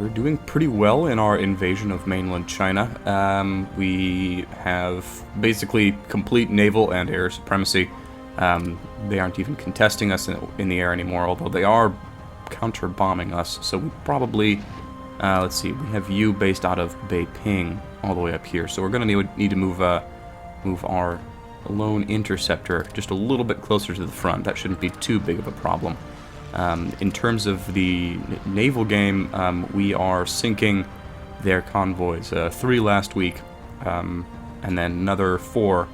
we're doing pretty well in our invasion of mainland China. We have basically complete naval and air supremacy. They aren't even contesting us in the air anymore, although they are counter-bombing us. So we probably, let's see, we have you based out of Beiping all the way up here. So we're going to need to move our lone interceptor just a little bit closer to the front. That shouldn't be too big of a problem. In terms of the naval game, we are sinking their convoys. 3 last week, and then another 4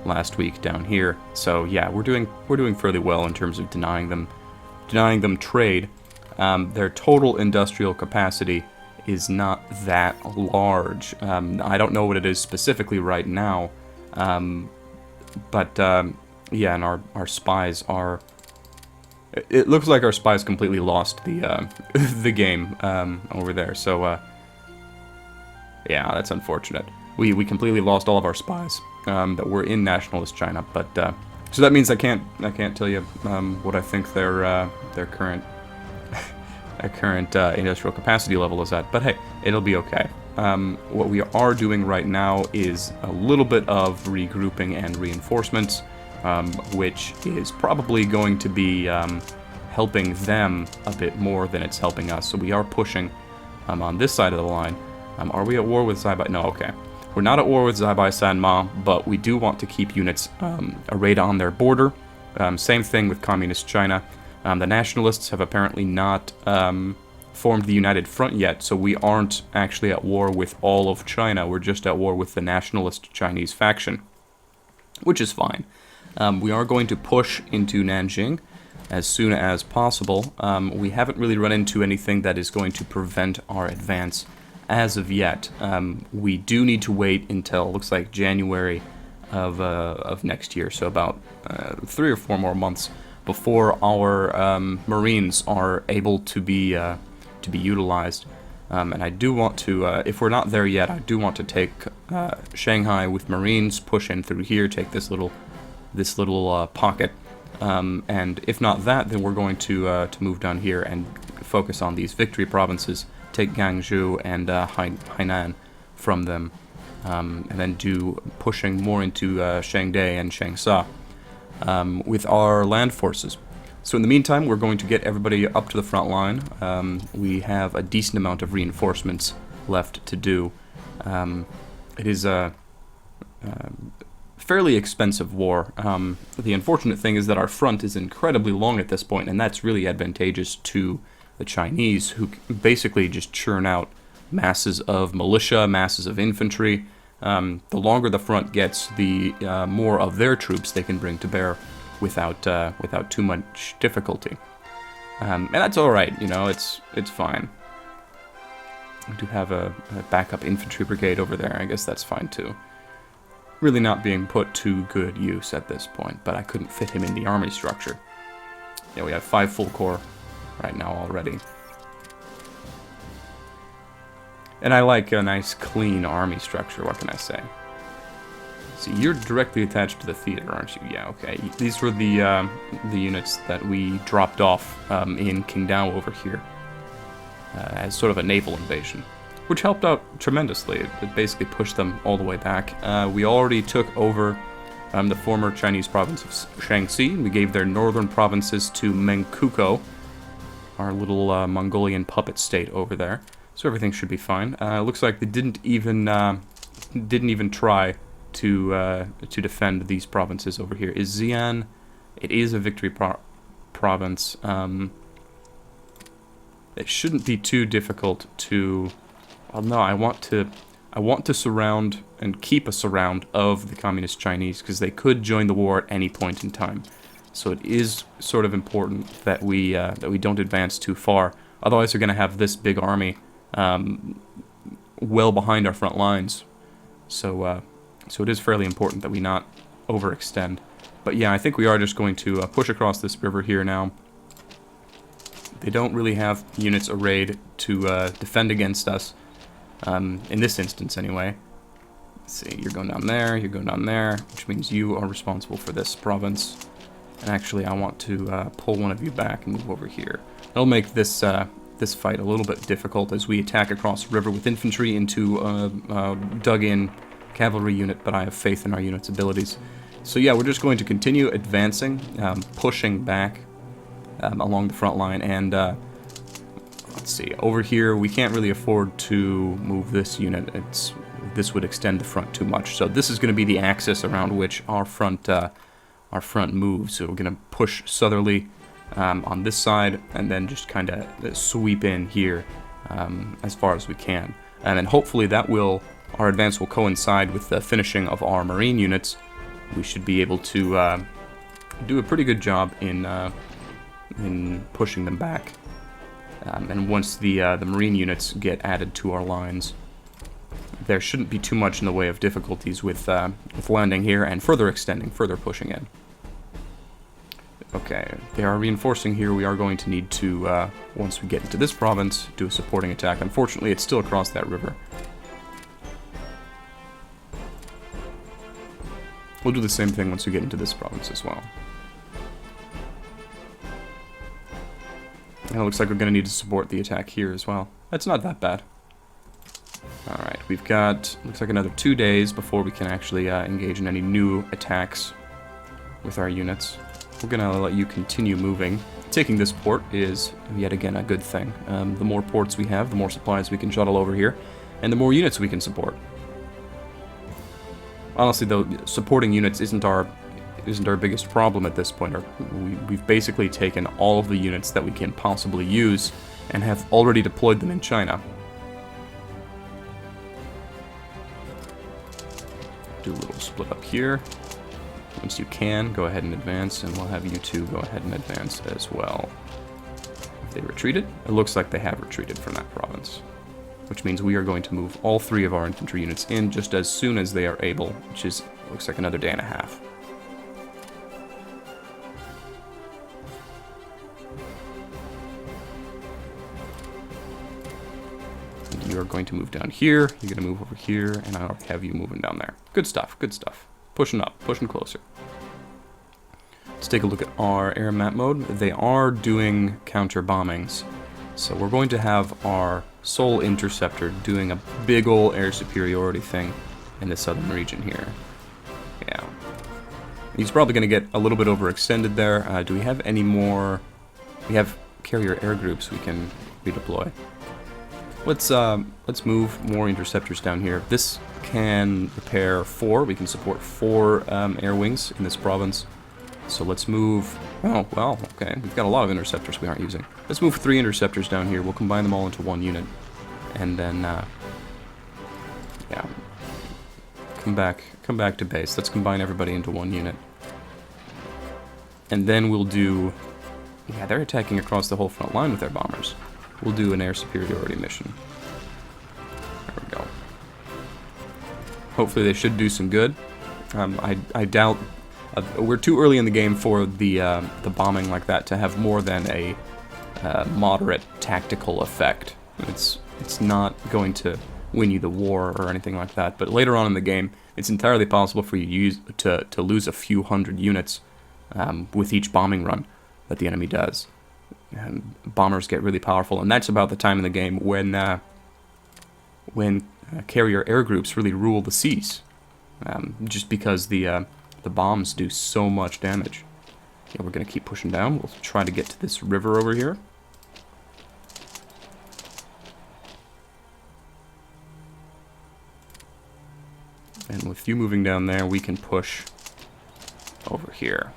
last week down here. So yeah, we're doing fairly well in terms of denying them trade. Their total industrial capacity is not that large. I don't know what it is specifically right now, but yeah, and our spies are. It looks like our spies completely lost the the game over there. So yeah, that's unfortunate. We completely lost all of our spies that were in nationalist China. But so that means I can't tell you what I think their current industrial capacity level is at. But hey, it'll be okay. What we are doing right now is a little bit of regrouping and reinforcements. Which is probably going to be helping them a bit more than it's helping us. So we are pushing on this side of the line. Are we at war with Zaibai? No, okay. We're not at war with Zaibai Sanma, but we do want to keep units arrayed on their border. Same thing with Communist China. The nationalists have apparently not formed the United Front yet, so we aren't actually at war with all of China. We're just at war with the nationalist Chinese faction, which is fine. We are going to push into Nanjing as soon as possible. We haven't really run into anything that is going to prevent our advance as of yet. We do need to wait until, looks like, January of next year, so about 3 or 4 more months before our Marines are able to be utilized. And I do want to, if we're not there yet, I do want to take Shanghai with Marines, push in through here, take this little pocket, and if not that, then we're going to move down here and focus on these victory provinces, take Guangzhou and Hainan from them, and then do pushing more into Shangdai and Changsha with our land forces. So in the meantime, we're going to get everybody up to the front line. We have a decent amount of reinforcements left to do. It is a fairly expensive war. The unfortunate thing is that our front is incredibly long at this point, and that's really advantageous to the Chinese, who basically just churn out masses of militia, masses of infantry. The longer the front gets, the more of their troops they can bring to bear without too much difficulty. And that's all right, you know, it's fine. We do have a backup infantry brigade over there. I guess that's fine too. Really not being put to good use at this point, but I couldn't fit him in the army structure. Yeah, we have 5 full corps right now already. And I like a nice clean army structure, what can I say? So you're directly attached to the theater, aren't you? Yeah, okay. These were the units that we dropped off in Qingdao over here as sort of a naval invasion, which helped out tremendously. It basically pushed them all the way back. We already took over the former Chinese province of Shaanxi. We gave their northern provinces to Mengkuko, our little Mongolian puppet state over there. So everything should be fine. Looks like they didn't even try to defend these provinces over here. Is Xi'an? It is a victory province. It shouldn't be too difficult to. Well, no, I want to surround and keep a surround of the Communist Chinese, because they could join the war at any point in time. So it is sort of important that we don't advance too far. Otherwise, we're going to have this big army well behind our front lines. So it is fairly important that we not overextend. But yeah, I think we are just going to push across this river here now. They don't really have units arrayed to defend against us. In this instance, anyway. Let's see, you're going down there, you're going down there, which means you are responsible for this province. And actually, I want to pull one of you back and move over here. That'll make this this fight a little bit difficult as we attack across the river with infantry into a dug-in cavalry unit, but I have faith in our unit's abilities. So yeah, we're just going to continue advancing, pushing back along the front line, and let's see, over here we can't really afford to move this unit. This would extend the front too much, so this is going to be the axis around which our front moves. So we're going to push southerly on this side, and then just kind of sweep in here as far as we can, and then hopefully our advance will coincide with the finishing of our marine units. We should be able to do a pretty good job in pushing them back, and once the marine units get added to our lines, there shouldn't be too much in the way of difficulties with landing here and further extending, further pushing in. Okay, they are reinforcing here. We are going to need to, once we get into this province, do a supporting attack. Unfortunately, it's still across that river. We'll do the same thing once we get into this province as well. And it looks like we're going to need to support the attack here as well. That's not that bad. Alright, we've got, looks like another 2 days before we can actually engage in any new attacks with our units. We're going to let you continue moving. Taking this port is, yet again, a good thing. The more ports we have, the more supplies we can shuttle over here, and the more units we can support. Honestly, though, supporting units isn't our biggest problem at this point. We've basically taken all of the units that we can possibly use and have already deployed them in China. Do a little split up here. Once you can, go ahead and advance, and we'll have you two go ahead and advance as well. If they retreated, it looks like they have retreated from that province, which means we are going to move all 3 of our infantry units in just as soon as they are able, which is, looks like another day and a half. And you're going to move down here, you're going to move over here, and I'll have you moving down there. Good stuff, good stuff. Pushing up, pushing closer. Let's take a look at our air map mode. They are doing counter bombings, so we're going to have our Sole Interceptor doing a big ol' air superiority thing in the southern region here. Yeah. He's probably going to get a little bit overextended there. Do we have any more? We have carrier air groups we can redeploy. Let's move more interceptors down here. This can repair 4. We can support 4 air wings in this province. So let's move... Oh, well, okay. We've got a lot of interceptors we aren't using. Let's move 3 interceptors down here. We'll combine them all into 1 unit. And then, yeah. Come back to base. Let's combine everybody into 1 unit. And then we'll do... Yeah, they're attacking across the whole front line with their bombers. We'll do an air superiority mission. There we go. Hopefully they should do some good. I doubt... we're too early in the game for the bombing like that to have more than a moderate tactical effect. It's not going to win you the war or anything like that, but later on in the game, it's entirely possible for you to lose a few hundred units with each bombing run that the enemy does. And bombers get really powerful, and that's about the time in the game when carrier air groups really rule the seas, just because the bombs do so much damage. Yeah, we're going to keep pushing down. We'll try to get to this river over here. And with you moving down there, we can push over here.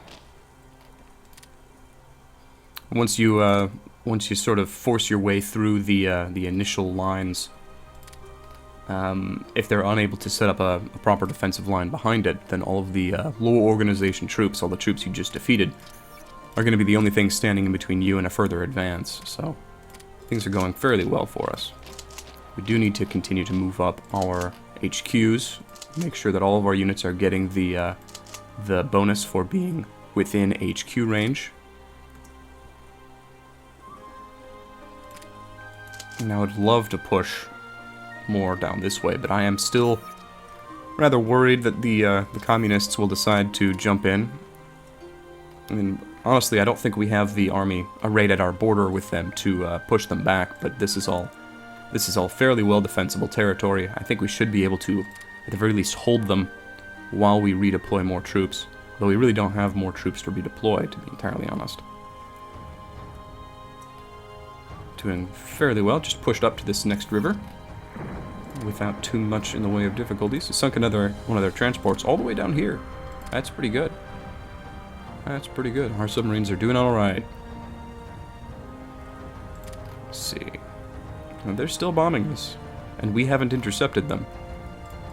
Once you sort of force your way through the initial lines, if they're unable to set up a proper defensive line behind it, then all of the low organization troops, all the troops you just defeated, are going to be the only things standing in between you and a further advance. So things are going fairly well for us. We do need to continue to move up our HQs, make sure that all of our units are getting the bonus for being within HQ range. Now I'd love to push more down this way, but I am still rather worried that the communists will decide to jump in. I mean, Honestly, I don't think we have the army arrayed at our border with them to push them back, but this is all fairly well defensible territory. I think we should be able to, at the very least, hold them while we redeploy more troops. Though we really don't have more troops to redeploy, to be entirely honest. Doing fairly well, just pushed up to this next river without too much in the way of difficulties. Sunk another one of their transports all the way down here. That's pretty good. That's pretty good. Our submarines are doing alright. Let's see. And they're still bombing us, and we haven't intercepted them.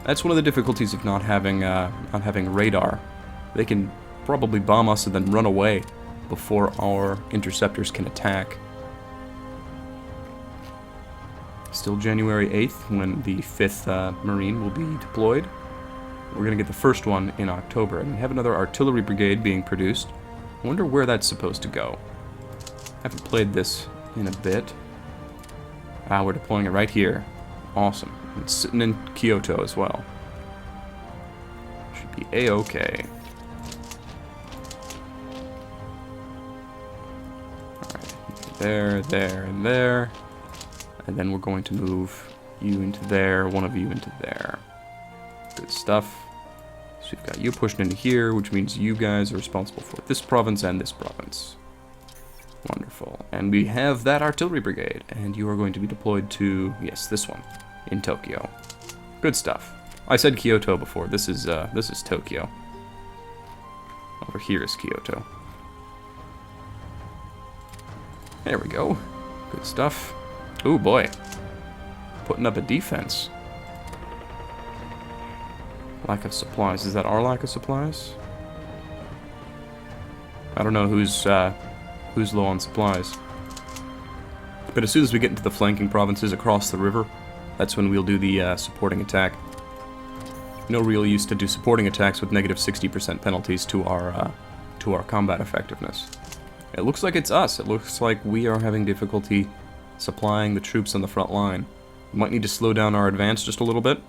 That's one of the difficulties of not having radar. They can probably bomb us and then run away before our interceptors can attack. Still January 8th when the 5th Marine will be deployed. We're going to get the first one in October, and we have another artillery brigade being produced. I wonder where that's supposed to go. I haven't played this in a bit. Ah, we're deploying it right here. Awesome. It's sitting in Kyoto as well. Should be A-okay. Alright, there, and there. And then we're going to move you into there, one of you into there. Good stuff. So we've got you pushing into here, which means you guys are responsible for this province and this province. Wonderful. And we have that artillery brigade, and you are going to be deployed to, yes, this one, in Tokyo. Good stuff. I said Kyoto before. This is Tokyo. Over here is Kyoto. There we go. Good stuff. Ooh, boy. Putting up a defense. Lack of supplies. Is that our lack of supplies? I don't know who's low on supplies. But as soon as we get into the flanking provinces across the river, that's when we'll do the supporting attack. No real use to do supporting attacks with negative 60% penalties to our combat effectiveness. It looks like it's us. It looks like we are having difficulty supplying the troops on the front line. We might need to slow down our advance just a little bit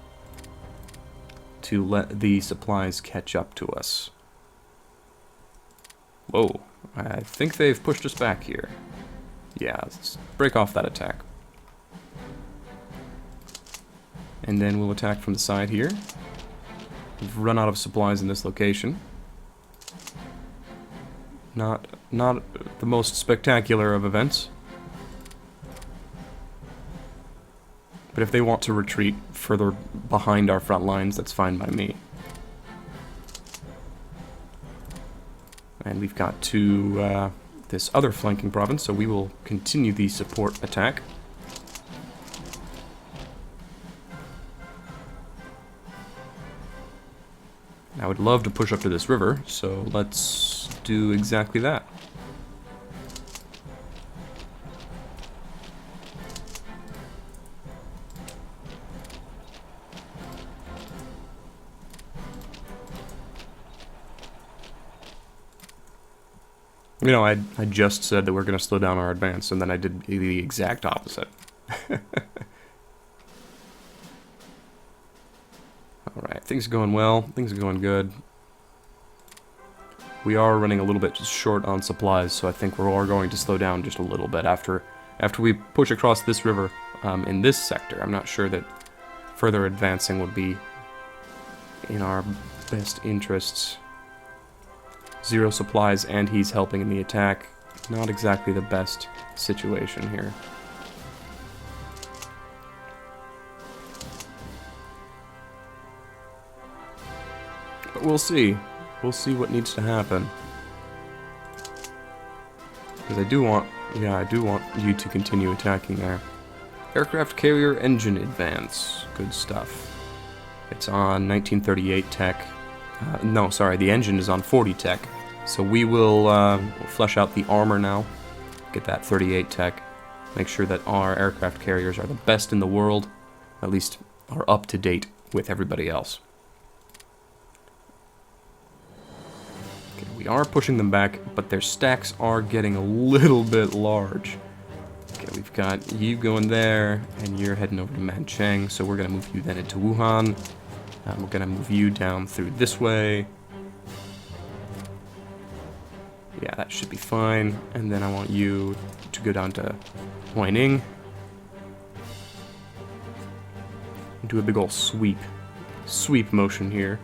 to let the supplies catch up to us. Whoa, I think they've pushed us back here. Yeah, let's break off that attack. And then we'll attack from the side here. We've run out of supplies in this location. Not the most spectacular of events. But if they want to retreat further behind our front lines, that's fine by me. And we've got to this other flanking province, so we will continue the support attack. I would love to push up to this river, so let's do exactly that. You know, I just said that we're going to slow down our advance, and then I did the exact opposite. Alright, things are going well. Things are going good. We are running a little bit short on supplies, so I think we're all going to slow down just a little bit after we push across this river in this sector. I'm not sure that further advancing would be in our best interests. 0 supplies, and he's helping in the attack. Not exactly the best situation here. But we'll see. We'll see what needs to happen. Because I do want you to continue attacking there. Aircraft carrier engine advance. Good stuff. It's on 1938 tech. No, sorry, the engine is on 40 tech. So we will flesh out the armor now. Get that 38 tech. Make sure that our aircraft carriers are the best in the world. At least are up to date with everybody else. Okay, we are pushing them back, but their stacks are getting a little bit large. Okay, we've got you going there, and you're heading over to Manchang, so we're going to move you then into Wuhan. We're going to move you down through this way. Yeah, that should be fine. And then I want you to go down to Huaining. Do a big ol' sweep motion here.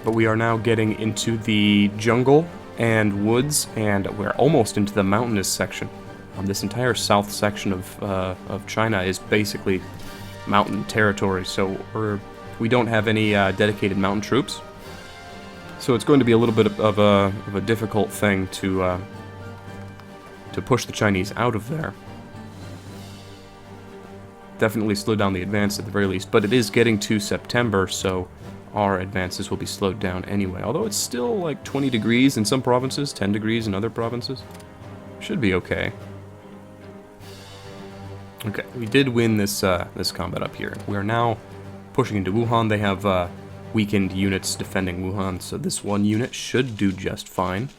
But we are now getting into the jungle and woods, and we're almost into the mountainous section. This entire south section of China is basically mountain territory, so we don't have any dedicated mountain troops. So it's going to be a little bit of a difficult thing to push the Chinese out of there. Definitely slow down the advance at the very least, but it is getting to September, so our advances will be slowed down anyway. Although it's still like 20 degrees in some provinces, 10 degrees in other provinces. Should be okay. Okay, we did win this this combat up here. We are now pushing into Wuhan. They have weakened units defending Wuhan, so this one unit should do just fine.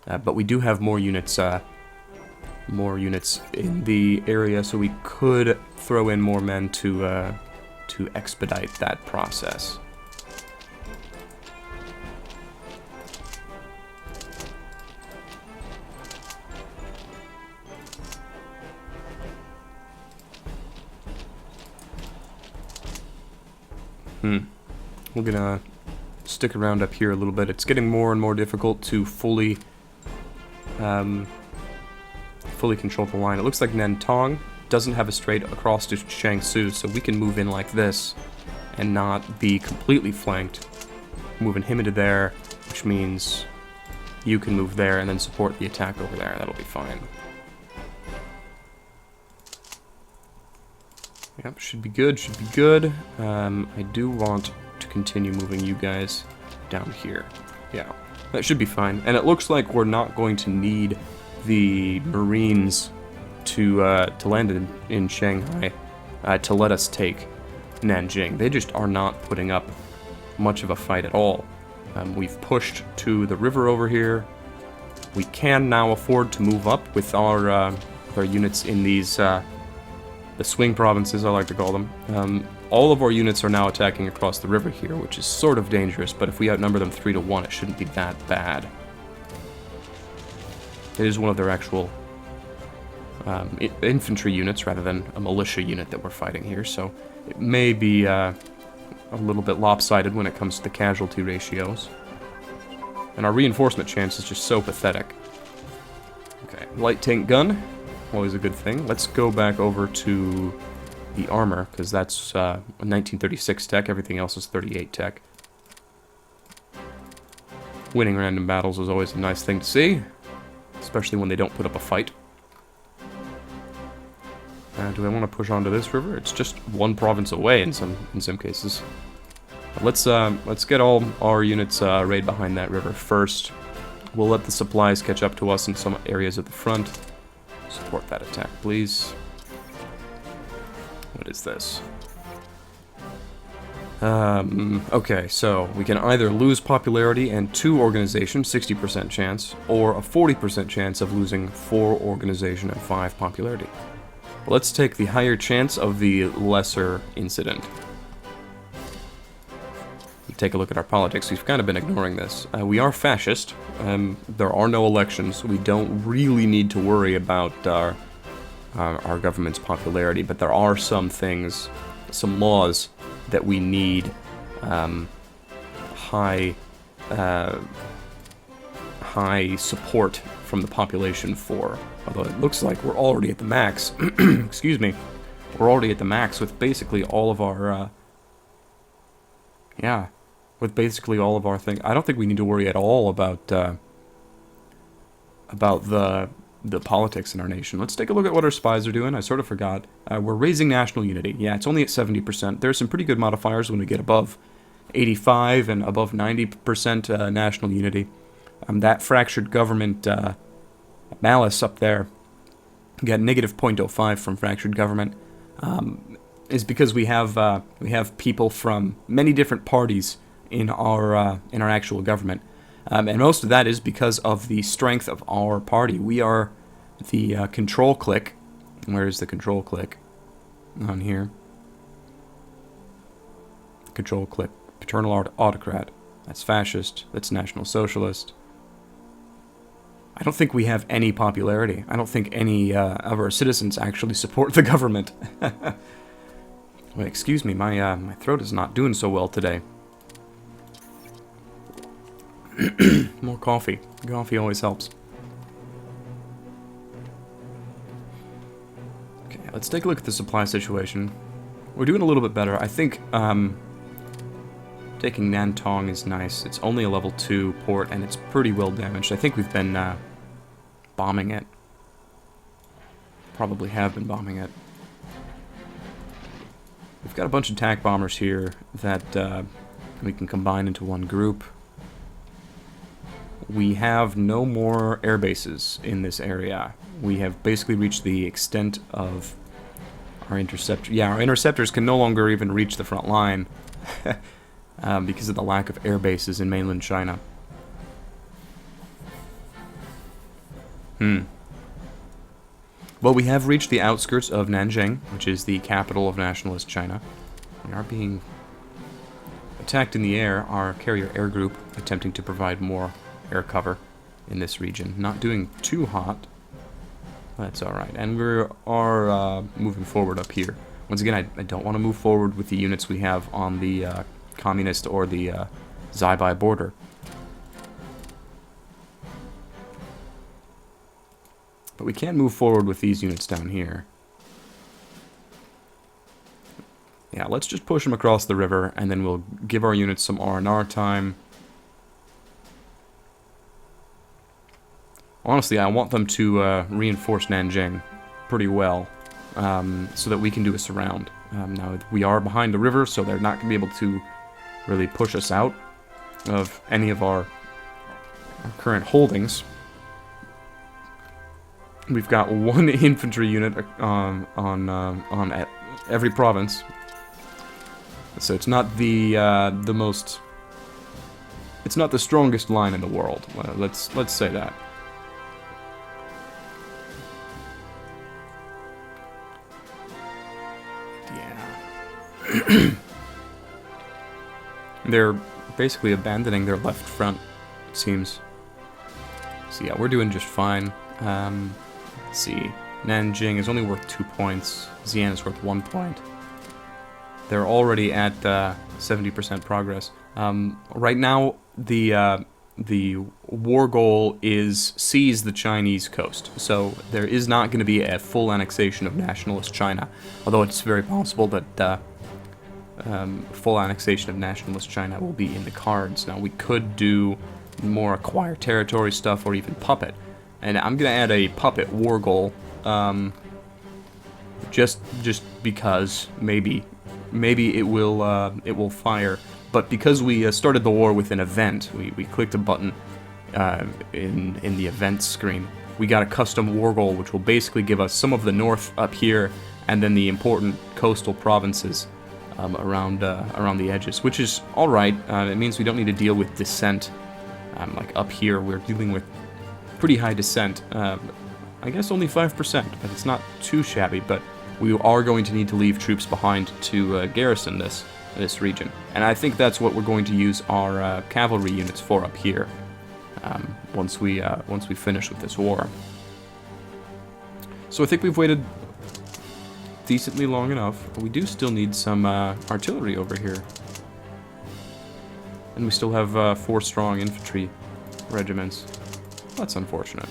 But we do have more units in the area, so we could throw in more men to expedite that process. We're gonna stick around up here a little bit. It's getting more and more difficult to fully control the line. It looks like Nantong doesn't have a straight across to Jiangsu, so we can move in like this and not be completely flanked. Moving him into there, which means you can move there and then support the attack over there. That'll be fine. Yep, should be good, should be good. I do want to continue moving you guys down here. Yeah, that should be fine. And it looks like we're not going to need the Marines to land in Shanghai to let us take Nanjing. They just are not putting up much of a fight at all. We've pushed to the river over here. We can now afford to move up with our units in these the swing provinces, I like to call them. All of our units are now attacking across the river here, which is sort of dangerous, but if we outnumber them 3-1, it shouldn't be that bad. It is one of their actual infantry units rather than a militia unit that we're fighting here, so it may be a little bit lopsided when it comes to the casualty ratios. And our reinforcement chance is just so pathetic. Okay, light tank gun. Always a good thing. Let's go back over to the armor, because that's 1936 tech. Everything else is 38 tech. Winning random battles is always a nice thing to see, especially when they don't put up a fight. Do I want to push onto this river? It's just one province away in some cases. Let's get all our units raid behind that river first. We'll let the supplies catch up to us in some areas at the front. Support that attack, please. What is this? Okay, so we can either lose popularity and 2 organization, 60% chance, or a 40% chance of losing 4 organization and 5 popularity. Let's take the higher chance of the lesser incident. Take a look at our politics. We've kind of been ignoring this. We are fascist. There are no elections. We don't really need to worry about our government's popularity, but there are some things, some laws that we need high support from the population for. Although it looks like we're already at the max. Excuse me. We're already at the max with basically all of our with basically all of our things. I don't think we need to worry at all about the politics in our nation. Let's take a look at what our spies are doing. I sort of forgot. We're raising national unity. Yeah, it's only at 70%. There's some pretty good modifiers when we get above 85 and above 90% national unity. That fractured government malice up there, we got negative 0.05 from fractured government, is because we have people from many different parties in our actual government, and most of that is because of the strength of our party. We are the control clique. Where is the control clique? On here. Control click. Paternal autocrat. That's fascist. That's National Socialist. I don't think we have any popularity. I don't think any of our citizens actually support the government. Wait, excuse me, my throat is not doing so well today. More coffee. Coffee always helps. Okay, let's take a look at the supply situation. We're doing a little bit better. I think taking Nantong is nice. It's only a level 2 port, and it's pretty well damaged. I think we've been bombing it. Probably have been bombing it. We've got a bunch of attack bombers here that we can combine into one group. We have no more air bases in this area. We have basically reached the extent of our interceptor. Yeah, our interceptors can no longer even reach the front line because of the lack of air bases in mainland China. Well, we have reached the outskirts of Nanjing, which is the capital of nationalist China. We are being attacked in the air. Our carrier air group attempting to provide more air cover in this region. Not doing too hot. That's alright. And we are moving forward up here. Once again, I don't want to move forward with the units we have on the communist or the Zaibai border. But we can move forward with these units down here. Yeah, let's just push them across the river, and then we'll give our units some R&R time. Honestly, I want them to reinforce Nanjing pretty well, so that we can do a surround. Now, we are behind the river, so they're not going to be able to really push us out of any of our current holdings. We've got one infantry unit on every province, so it's not the most. It's not the strongest line in the world. Let's say that. Yeah. They're basically abandoning their left front, it seems. So yeah, we're doing just fine. Let's see. Nanjing is only worth 2 points. Xi'an is worth 1 point. They're already at 70% progress. Right now, the war goal is seize the Chinese coast. So there is not going to be a full annexation of nationalist China, although it's very possible that full annexation of nationalist China will be in the cards. Now, we could do more acquire territory stuff or even puppet. And I'm going to add a puppet war goal, just because maybe it will fire. But because we started the war with an event, we clicked a button in the events screen. We got a custom war goal, which will basically give us some of the north up here, and then the important coastal provinces around the edges, which is all right. It means we don't need to deal with dissent. Like up here, we're dealing with pretty high dissent. I guess only 5%, but it's not too shabby. But we are going to need to leave troops behind to garrison this region, and I think that's what we're going to use our cavalry units for up here. Once we finish with this war. So I think we've waited decently long enough. But we do still need some artillery over here, and we still have 4 strong infantry regiments. That's unfortunate.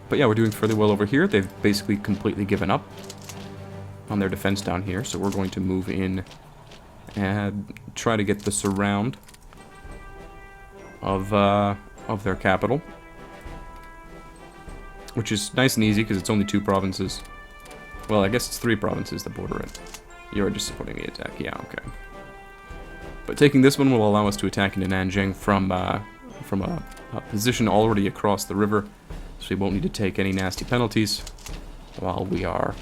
But yeah, we're doing fairly well over here. They've basically completely given up on their defense down here, so we're going to move in and try to get the surround of their capital, which is nice and easy because it's only 2 provinces. Well, I guess it's 3 provinces that border it. You're just supporting the attack. Yeah, okay. But taking this one will allow us to attack into Nanjing from a position already across the river, so we won't need to take any nasty penalties while we are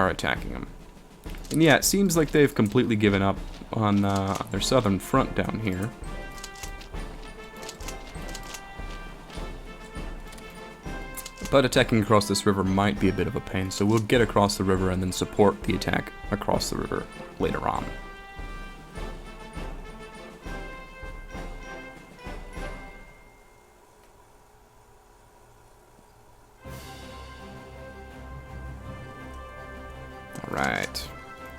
attacking them. And yeah, it seems like they've completely given up on their southern front down here. But attacking across this river might be a bit of a pain, so we'll get across the river and then support the attack across the river later on. Alright,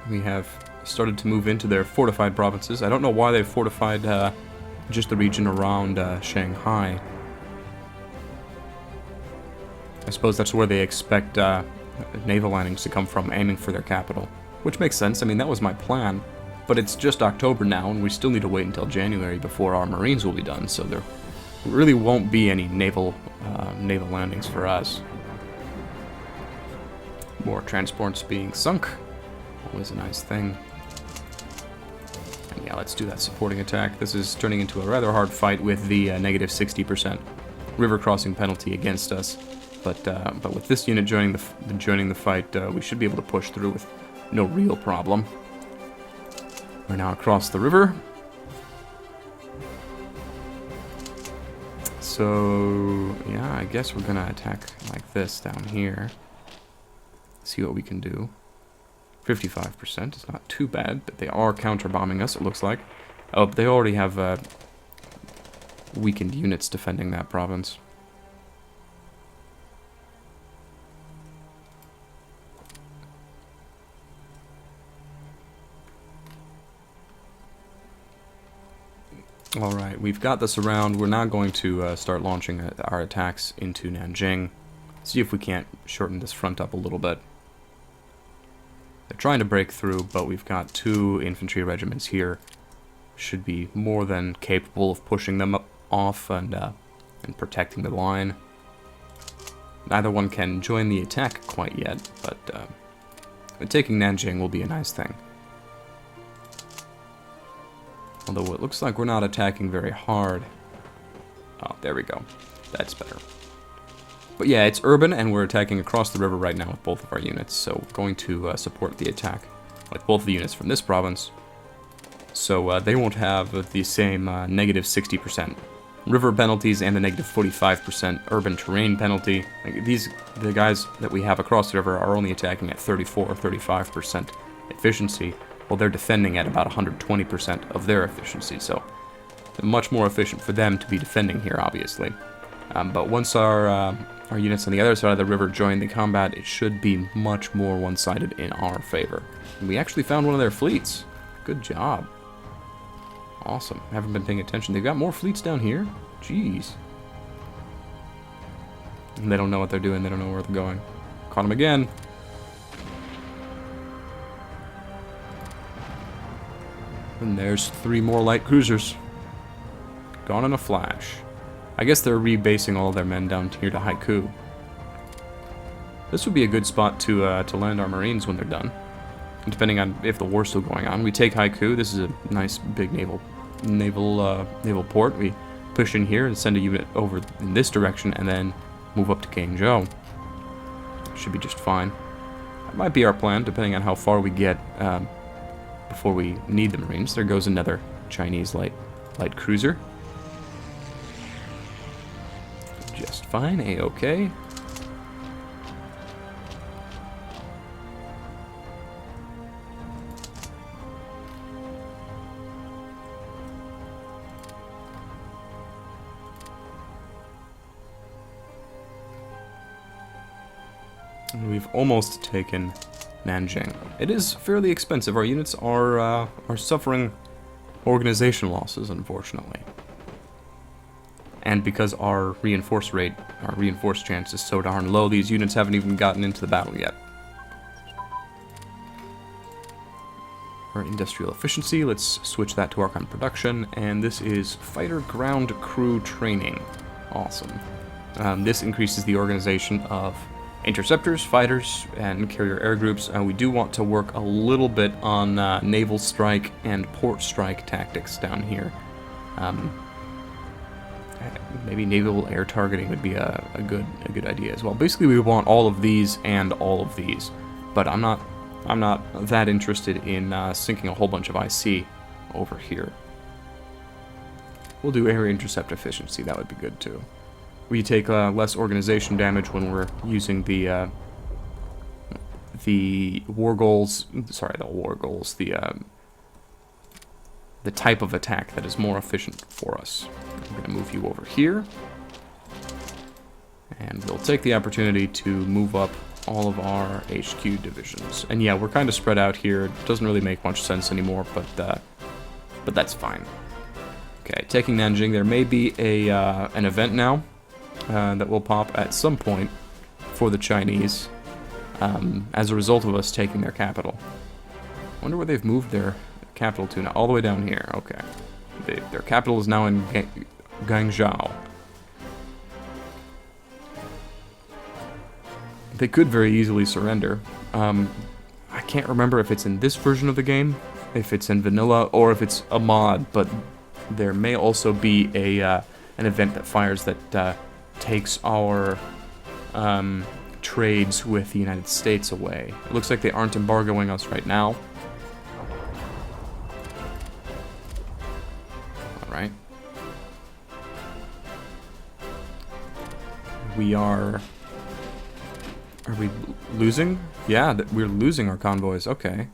we have started to move into their fortified provinces. I don't know why they've fortified just the region around Shanghai. I suppose that's where they expect naval landings to come from, aiming for their capital. Which makes sense, I mean that was my plan. But it's just October now, and we still need to wait until January before our Marines will be done, so there really won't be any naval landings for us. More transports being sunk. Always a nice thing. And yeah, let's do that supporting attack. This is turning into a rather hard fight with the negative 60% river crossing penalty against us. But with this unit joining the fight, we should be able to push through with no real problem. We're now across the river. So yeah, I guess we're gonna attack like this down here. See what we can do. 55%, it's not too bad, but they are counter-bombing us, it looks like. Oh, but they already have weakened units defending that province. Alright, we've got this around. We're now going to start launching our attacks into Nanjing. See if we can't shorten this front up a little bit. They're trying to break through, but we've got 2 infantry regiments here. Should be more than capable of pushing them off and protecting the line. Neither one can join the attack quite yet, but taking Nanjing will be a nice thing. Although it looks like we're not attacking very hard. Oh, there we go. That's better. But yeah, it's urban, and we're attacking across the river right now with both of our units, so we're going to support the attack with both the units from this province. So they won't have the same negative 60% river penalties and the negative 45% urban terrain penalty. Like the guys that we have across the river are only attacking at 34 or 35% efficiency, while they're defending at about 120% of their efficiency, so much more efficient for them to be defending here, obviously. But once our units on the other side of the river join the combat, it should be much more one-sided in our favor. And we actually found one of their fleets. Good job. Awesome. Haven't been paying attention. They've got more fleets down here? Jeez. And they don't know what they're doing. They don't know where they're going. Caught them again. And there's 3 more light cruisers. Gone in a flash. I guess they're rebasing all their men down here to Haiku. This would be a good spot to land our Marines when they're done. And depending on if the war's still going on. We take Haiku. This is a nice big naval port. We push in here and send a unit over in this direction and then move up to Guangzhou. Should be just fine. That might be our plan, depending on how far we get before we need the Marines. There goes another Chinese light cruiser. Just fine, A-okay. And we've almost taken Nanjing. It is fairly expensive. Our units are suffering organization losses, unfortunately. And because our reinforce chance is so darn low, these units haven't even gotten into the battle yet. Our industrial efficiency, let's switch that to Archon production, and this is fighter ground crew training. Awesome. This increases the organization of interceptors, fighters, and carrier air groups. We do want to work a little bit on naval strike and port strike tactics down here. Maybe naval air targeting would be a good idea as well. Basically, we want all of these and all of these, but I'm not that interested in sinking a whole bunch of IC over here. We'll do air intercept efficiency. That would be good too. we take less organization damage when we're using the war goals. Sorry, the war goals. The type of attack that is more efficient for us. I'm going to move you over here. And we'll take the opportunity to move up all of our HQ divisions. And yeah, we're kind of spread out here. It doesn't really make much sense anymore, but that's fine. Okay, taking Nanjing. There may be an event now that will pop at some point for the Chinese as a result of us taking their capital. I wonder where they've moved their capital to now. All the way down here. Okay. Their capital is now in Guangzhou. They could very easily surrender. I can't remember if it's in this version of the game, if it's in vanilla, or if it's a mod, but there may also be an event that fires that takes our trades with the United States away. It looks like they aren't embargoing us right now. Alright. Are we losing? Yeah, we're losing our convoys. Okay.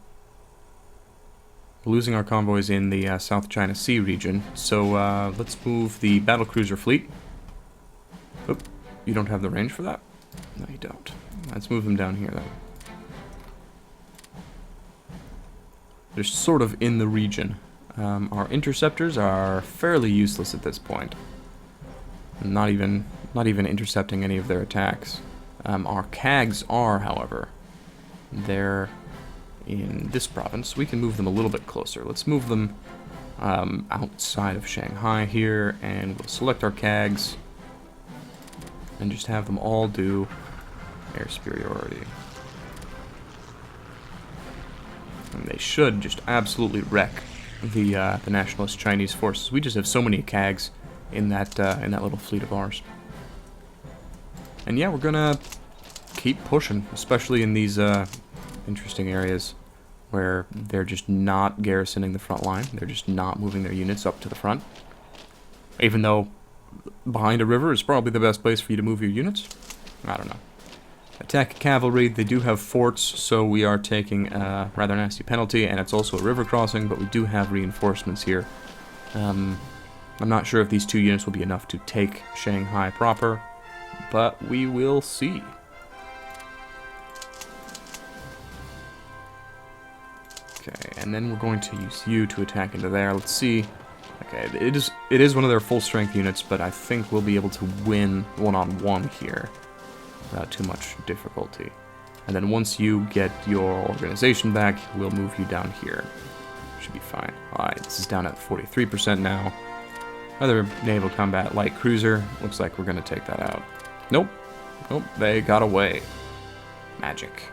Losing our convoys in the South China Sea region. So let's move the battlecruiser fleet. Oop, you don't have the range for that? No, you don't. Let's move them down here then. They're sort of in the region. Our interceptors are fairly useless at this point. Not even intercepting any of their attacks. Our CAGs are, however, they're in this province. We can move them a little bit closer. Let's move them outside of Shanghai here, and we'll select our CAGs and just have them all do air superiority. And they should just absolutely wreck the nationalist Chinese forces. We just have so many CAGs in that little fleet of ours. And yeah, we're gonna keep pushing, especially in these interesting areas where they're just not garrisoning the front line. They're just not moving their units up to the front. Even though behind a river is probably the best place for you to move your units. I don't know. Attack cavalry. They do have forts, so we are taking a rather nasty penalty, and it's also a river crossing, but we do have reinforcements here. I'm not sure if these two units will be enough to take Shanghai proper, but we will see. Okay, and then we're going to use you to attack into there. Let's see. Okay, it is one of their full strength units, but I think we'll be able to win one-on-one here without too much difficulty. And then once you get your organization back, we'll move you down here. Should be fine. Alright, this is down at 43% now. Another naval combat light cruiser. Looks like we're going to take that out. Nope. Nope, they got away. Magic.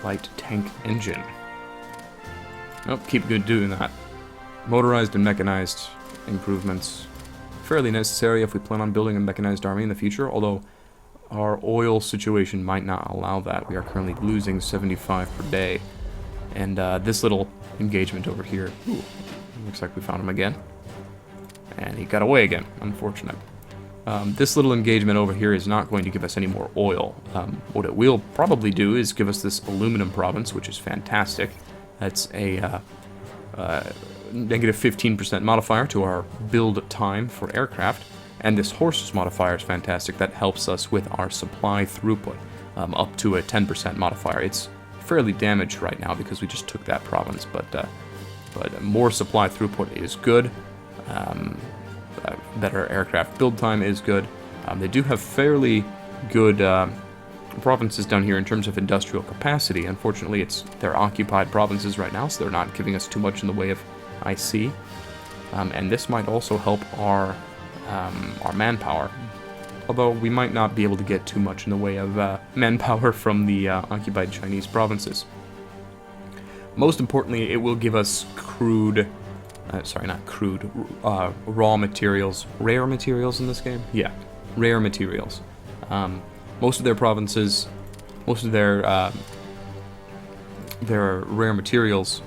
Light tank engine. Nope, keep doing that. Motorized and mechanized improvements. Fairly necessary if we plan on building a mechanized army in the future, although our oil situation might not allow that. We are currently losing 75 per day. And this little engagement over here. Ooh, looks like we found him again. And he got away again. Unfortunate. This little engagement over here is not going to give us any more oil. What it will probably do is give us this aluminum province, which is fantastic. That's a negative 15% modifier to our build time for aircraft. And this horses modifier is fantastic. That helps us with our supply throughput up to a 10% modifier. It's fairly damaged right now because we just took that province, but more supply throughput is good. Better aircraft build time is good. They do have fairly good provinces down here in terms of industrial capacity. Unfortunately, they're occupied provinces right now, so they're not giving us too much in the way of IC. And this might also help our manpower. Although we might not be able to get too much in the way of manpower from the occupied Chinese provinces. Most importantly, it will give us raw materials. Rare materials in this game? Yeah, rare materials. Most of their provinces, most of their rare materials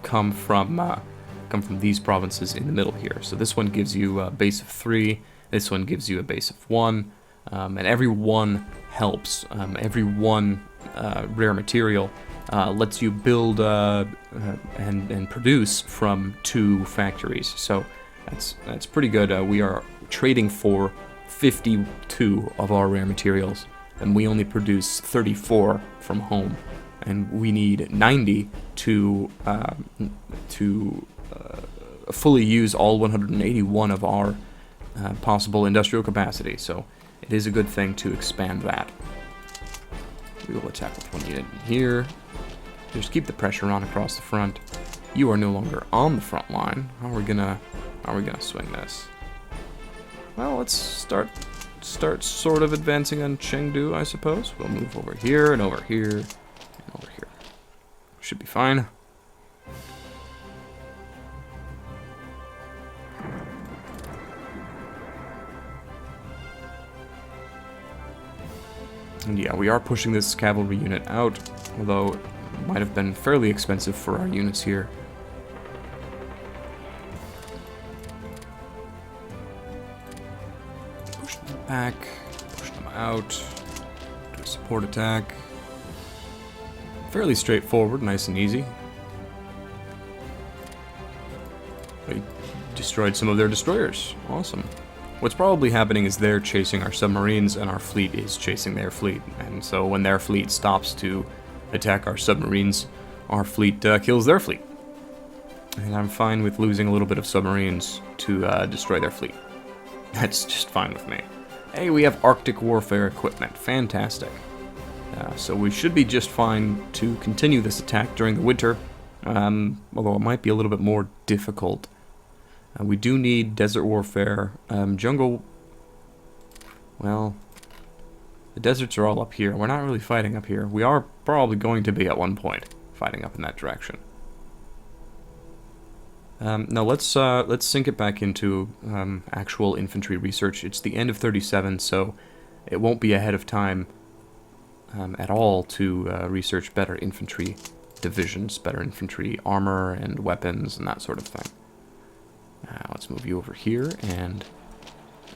come from come from these provinces in the middle here. So this one gives you a base of 3, this one gives you a base of 1, and every one helps. Every one rare material lets you build and produce from 2 factories. So that's pretty good. We are trading for 52 of our rare materials, and we only produce 34 from home, and we need 90 to fully use all 181 of our possible industrial capacity. So it is a good thing to expand that. We will attack with 1 unit in here. Just keep the pressure on across the front. You are no longer on the front line. How are we gonna swing this? Well, let's start sort of advancing on Chengdu, I suppose. We'll move over here and over here and over here. Should be fine. And yeah, we are pushing this cavalry unit out, although it might have been fairly expensive for our units here. Push them back, push them out, do a support attack. Fairly straightforward, nice and easy. We destroyed some of their destroyers. Awesome. What's probably happening is they're chasing our submarines and our fleet is chasing their fleet. And so when their fleet stops to attack our submarines, our fleet kills their fleet. And I'm fine with losing a little bit of submarines to destroy their fleet. That's just fine with me. Hey, we have Arctic warfare equipment. Fantastic. So we should be just fine to continue this attack during the winter, although it might be a little bit more difficult. We do need desert warfare. Jungle, well, the deserts are all up here. We're not really fighting up here. We are probably going to be at one point fighting up in that direction. No, let's sink it back into actual infantry research. It's the end of 37, so it won't be ahead of time at all to research better infantry divisions, better infantry armor and weapons and that sort of thing. Let's move you over here and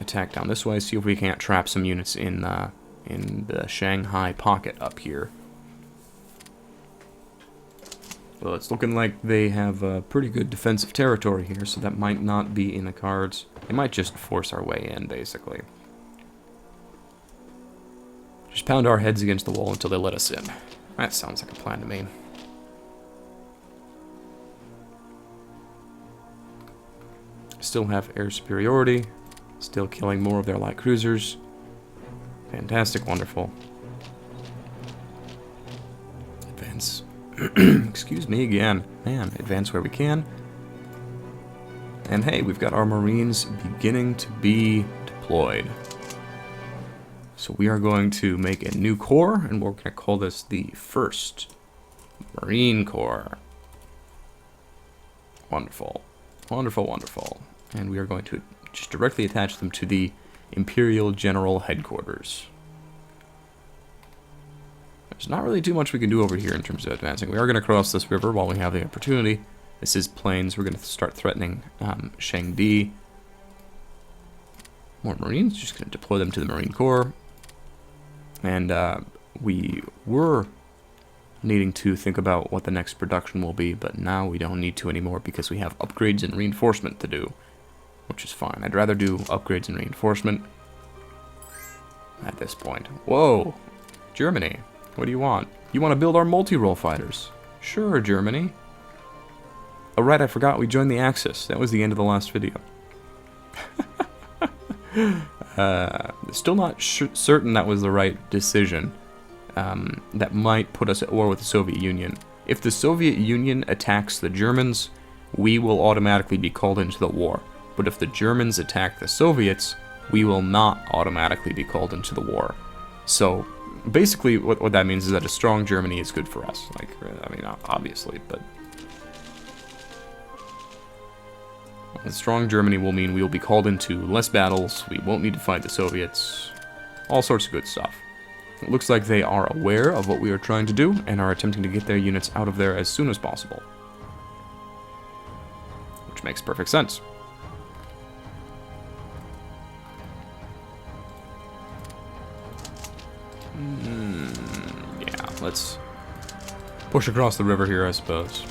attack down this way. See if we can't trap some units in the Shanghai pocket up here. Well, it's looking like they have a pretty good defensive territory here, so that might not be in the cards. They might just force our way in, basically. Just pound our heads against the wall until they let us in. That sounds like a plan to me. Still have air superiority. Still killing more of their light cruisers. Fantastic, wonderful. Advance. Excuse me again. Man, advance where we can. And hey, we've got our Marines beginning to be deployed. So we are going to make a new corps, and we're going to call this the 1st Marine Corps. Wonderful. Wonderful, wonderful. And we are going to just directly attach them to the Imperial General Headquarters. There's not really too much we can do over here in terms of advancing. We are going to cross this river while we have the opportunity. This is plains. We're going to start threatening Shangdi. More Marines. Just going to deploy them to the Marine Corps. And we were needing to think about what the next production will be, but now we don't need to anymore because we have upgrades and reinforcement to do, which is fine. I'd rather do upgrades and reinforcement at this point. Whoa! Germany, what do you want? You want to build our multi-role fighters? Sure, Germany. Oh right, I forgot we joined the Axis. That was the end of the last video. Still not certain that was the right decision. That might put us at war with the Soviet Union. If the Soviet Union attacks the Germans, we will automatically be called into the war. But if the Germans attack the Soviets, we will not automatically be called into the war. So basically what that means is that a strong Germany is good for us. Like, I mean, obviously, but a strong Germany will mean we will be called into less battles, we won't need to fight the Soviets, all sorts of good stuff. It looks like they are aware of what we are trying to do and are attempting to get their units out of there as soon as possible. which makes perfect sense. Yeah, let's push across the river here, I suppose.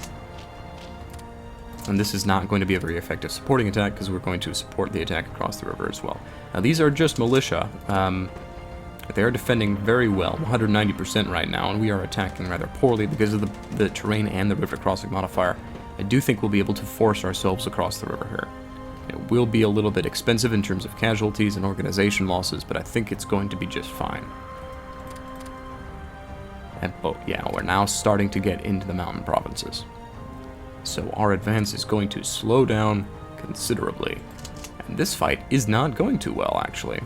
And this is not going to be a very effective supporting attack because we're going to support the attack across the river as well. Now, these are just militia. They are defending very well, 190% right now, and we are attacking rather poorly because of the terrain and the river crossing modifier. I do think we'll be able to force ourselves across the river here. It will be a little bit expensive in terms of casualties and organization losses, but I think it's going to be just fine. And, yeah, we're now starting to get into the mountain provinces. So our advance is going to slow down considerably. And this fight is not going too well, actually.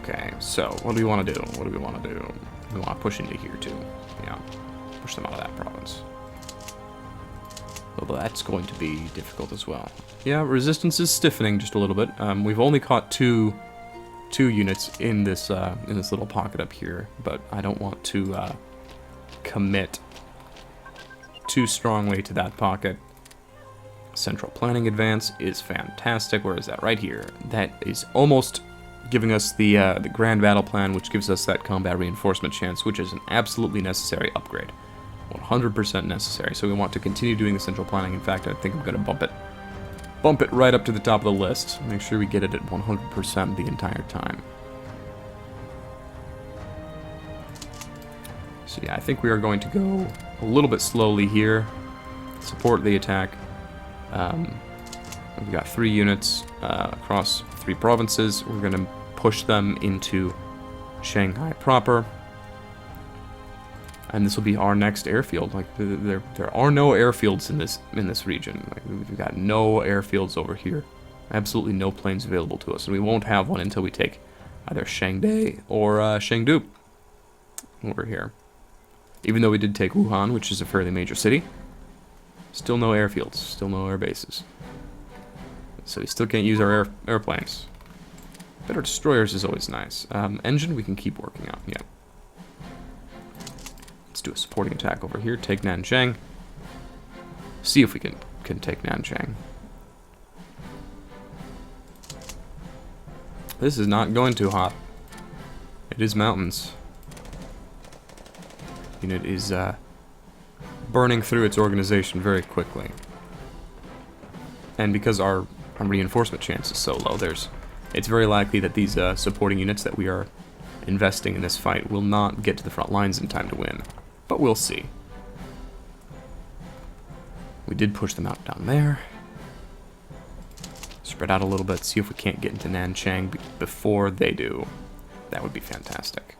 Okay, so what do we want to do? What do we want to do? We want to push into here, too. Yeah, push them out of that province. Although that's going to be difficult as well. Yeah, resistance is stiffening just a little bit. We've only caught two units in this little pocket up here, but I don't want to commit too strongly to that pocket. Central planning advance is fantastic. Where is that? Right here. That is almost giving us the grand battle plan, which gives us that combat reinforcement chance, which is an absolutely necessary upgrade. 100% necessary. So we want to continue doing the central planning. In fact, I think I'm going to bump it right up to the top of the list. Make sure we get it at 100% the entire time. So yeah, I think we are going to go a little bit slowly here. Support the attack. We've got 3 units across 3 provinces. We're going to push them into Shanghai proper. And this will be our next airfield. Like there are no airfields in this region. Like, we've got no airfields over here. Absolutely no planes available to us, and we won't have one until we take either Shangdai or Chengdu over here. Even though we did take Wuhan, which is a fairly major city, still no airfields, still no air bases. So we still can't use our airplanes. Better destroyers is always nice. Engine we can keep working on. Yeah. Let's do a supporting attack over here. Take Nanchang. See if we can take Nanchang. This is not going too hot. It is mountains. Unit is burning through its organization very quickly. And because our reinforcement chance is so low, it's very likely that these supporting units that we are investing in this fight will not get to the front lines in time to win. But we'll see. We did push them out down there. Spread out a little bit, see if we can't get into Nanchang before they do. That would be fantastic.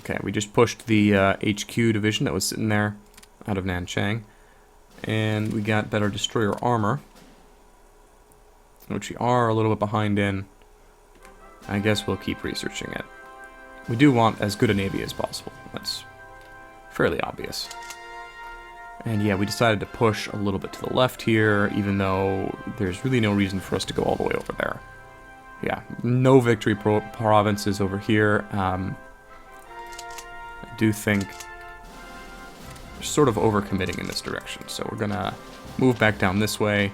Okay, we just pushed the HQ division that was sitting there out of Nanchang. And we got better destroyer armor, which we are a little bit behind in. I guess we'll keep researching it. We do want as good a navy as possible. That's fairly obvious. And yeah, we decided to push a little bit to the left here, even though there's really no reason for us to go all the way over there. Yeah, no victory provinces over here. I do think we're sort of overcommitting in this direction, so we're gonna move back down this way.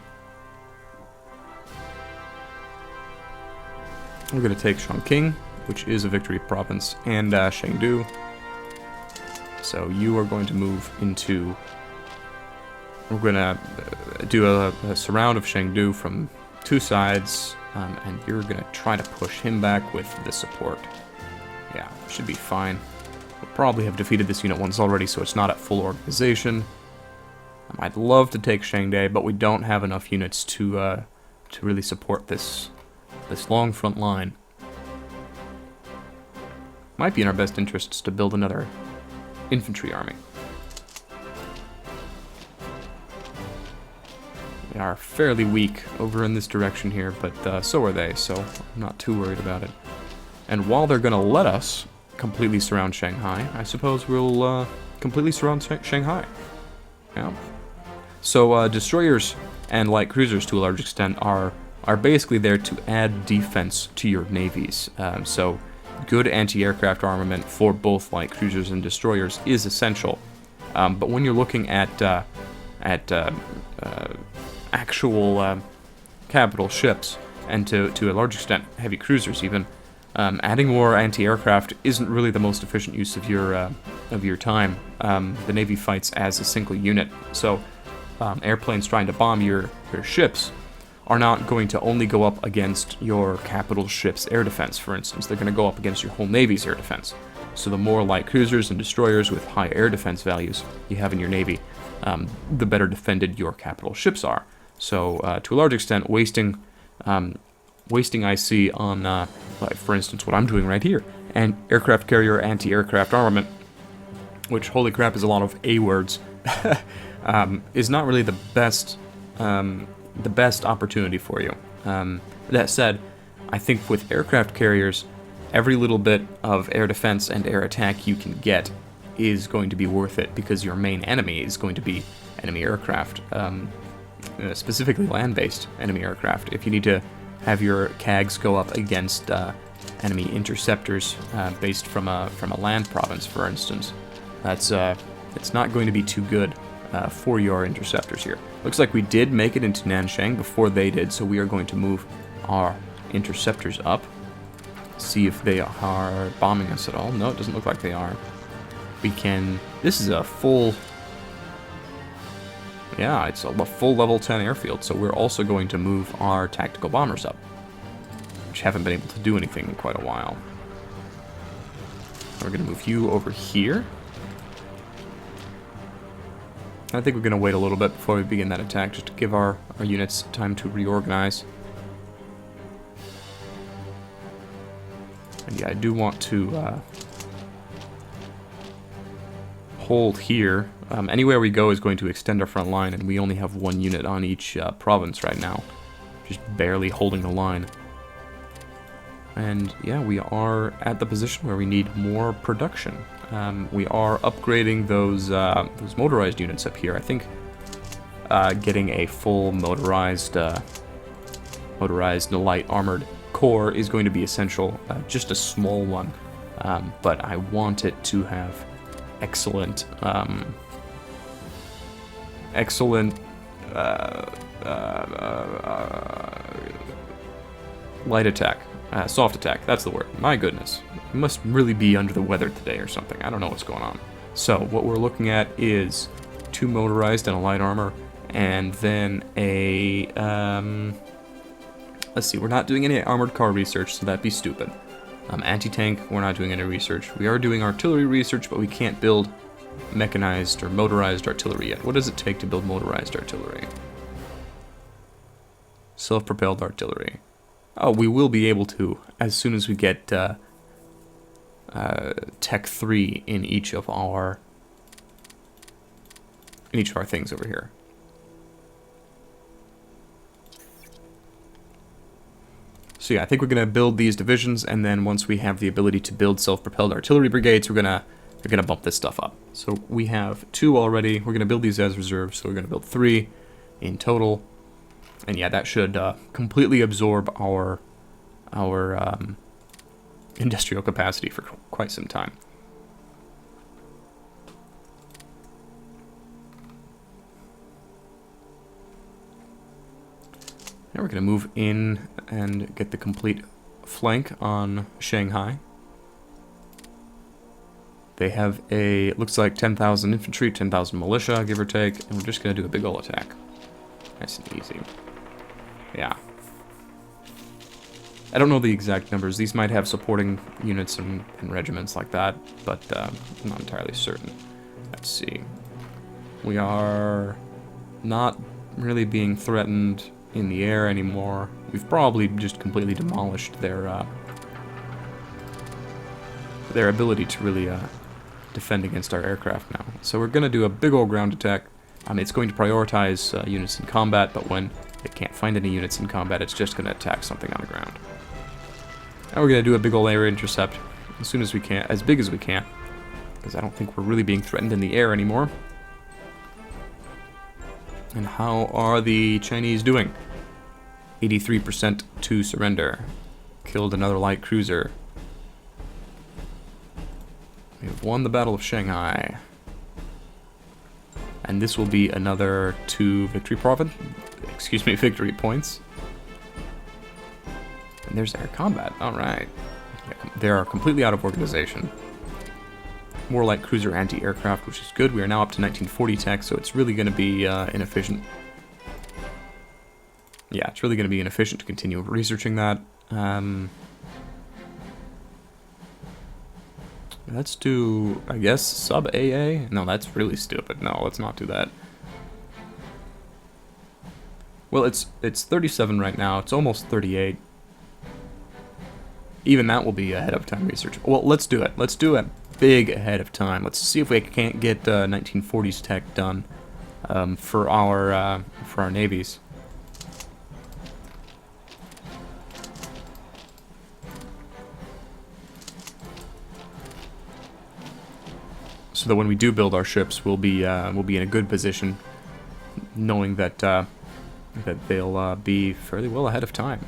We're gonna take Chongqing, which is a victory province, and Chengdu. So you are going to move into... We're gonna do a surround of Chengdu from 2 sides, and you're gonna try to push him back with the support. Yeah, should be fine. We'll probably have defeated this unit once already, so it's not at full organization. I'd love to take Shangdai, but we don't have enough units to really support this long front line. Might be in our best interests to build another infantry army. They are fairly weak over in this direction here, but so are they, so I'm not too worried about it. And while they're going to let us completely surround Shanghai, I suppose we'll completely surround Shanghai. Yeah. So destroyers and light cruisers, to a large extent, are basically there to add defense to your navies. So good anti-aircraft armament for both light cruisers and destroyers is essential. But when you're looking at actual capital ships, and to a large extent heavy cruisers even, adding more anti-aircraft isn't really the most efficient use of your time. The Navy fights as a single unit, so airplanes trying to bomb your ships are not going to only go up against your capital ship's air defense, for instance. They're going to go up against your whole Navy's air defense. So the more light cruisers and destroyers with high air defense values you have in your Navy, the better defended your capital ships are. So to a large extent, wasting IC on, like for instance, what I'm doing right here, and aircraft carrier anti-aircraft armament, which, holy crap, is a lot of A words, is not really the best opportunity for you. That said, I think with aircraft carriers, every little bit of air defense and air attack you can get is going to be worth it, because your main enemy is going to be enemy aircraft, specifically land-based enemy aircraft. If you need to have your CAGs go up against enemy interceptors based from a land province, for instance, it's not going to be too good for your interceptors here. Looks like we did make it into Nanshang before they did, so we are going to move our interceptors up. See if they are bombing us at all. No, it doesn't look like they are. We can... This is a full... Yeah, it's a full level 10 airfield, so we're also going to move our tactical bombers up, which haven't been able to do anything in quite a while. We're going to move you over here. I think we're going to wait a little bit before we begin that attack, just to give our units time to reorganize. And yeah, I do want to hold here. Anywhere we go is going to extend our front line, and we only have one unit on each province right now. Just barely holding the line. And yeah, we are at the position where we need more production. We are upgrading those motorized units up here. I think getting a full motorized light armored core is going to be essential. Just a small one, but I want it to have excellent light attack. Soft attack, that's the word. My goodness. I must really be under the weather today or something. I don't know what's going on. So, what we're looking at is 2 motorized and a light armor, and then a... let's see, we're not doing any armored car research, so that'd be stupid. Anti-tank, we're not doing any research. We are doing artillery research, but we can't build mechanized or motorized artillery yet. What does it take to build motorized artillery? Self-propelled artillery. Oh, we will be able to as soon as we get Tech 3 in each of our things over here. So yeah, I think we're gonna build these divisions, and then once we have the ability to build self-propelled artillery brigades, we're gonna bump this stuff up. So we have 2 already. We're gonna build these as reserves, so we're gonna build 3 in total. And yeah, that should completely absorb our industrial capacity for quite some time. Now we're going to move in and get the complete flank on Shanghai. They have a, it looks like 10,000 infantry, 10,000 militia, give or take, and we're just going to do a big ol' attack. Nice and easy. Yeah. I don't know the exact numbers. These might have supporting units and regiments like that, but I'm not entirely certain. Let's see. We are not really being threatened in the air anymore. We've probably just completely demolished their ability to really defend against our aircraft now. So we're going to do a big old ground attack. It's going to prioritize units in combat, but when it can't find any units in combat, it's just going to attack something on the ground. Now we're going to do a big old air intercept as soon as we can, as big as we can, because I don't think we're really being threatened in the air anymore. And how are the Chinese doing? 83% to surrender. Killed another light cruiser. We have won the Battle of Shanghai. And this will be another 2 victory victory points. And there's air combat. Alright. They are completely out of organization. More like cruiser anti-aircraft, which is good. We are now up to 1940 tech, so it's really going to be inefficient. Yeah, it's really going to be inefficient to continue researching that. Let's do, I guess, sub AA? No, that's really stupid. No, let's not do that. Well, it's 37 right now. It's almost 38. Even that will be ahead of time research. Well, let's do it. Let's do it big ahead of time. Let's see if we can't get 1940s tech done for our navies. So that when we do build our ships, we'll be in a good position, knowing that that they'll be fairly well ahead of time.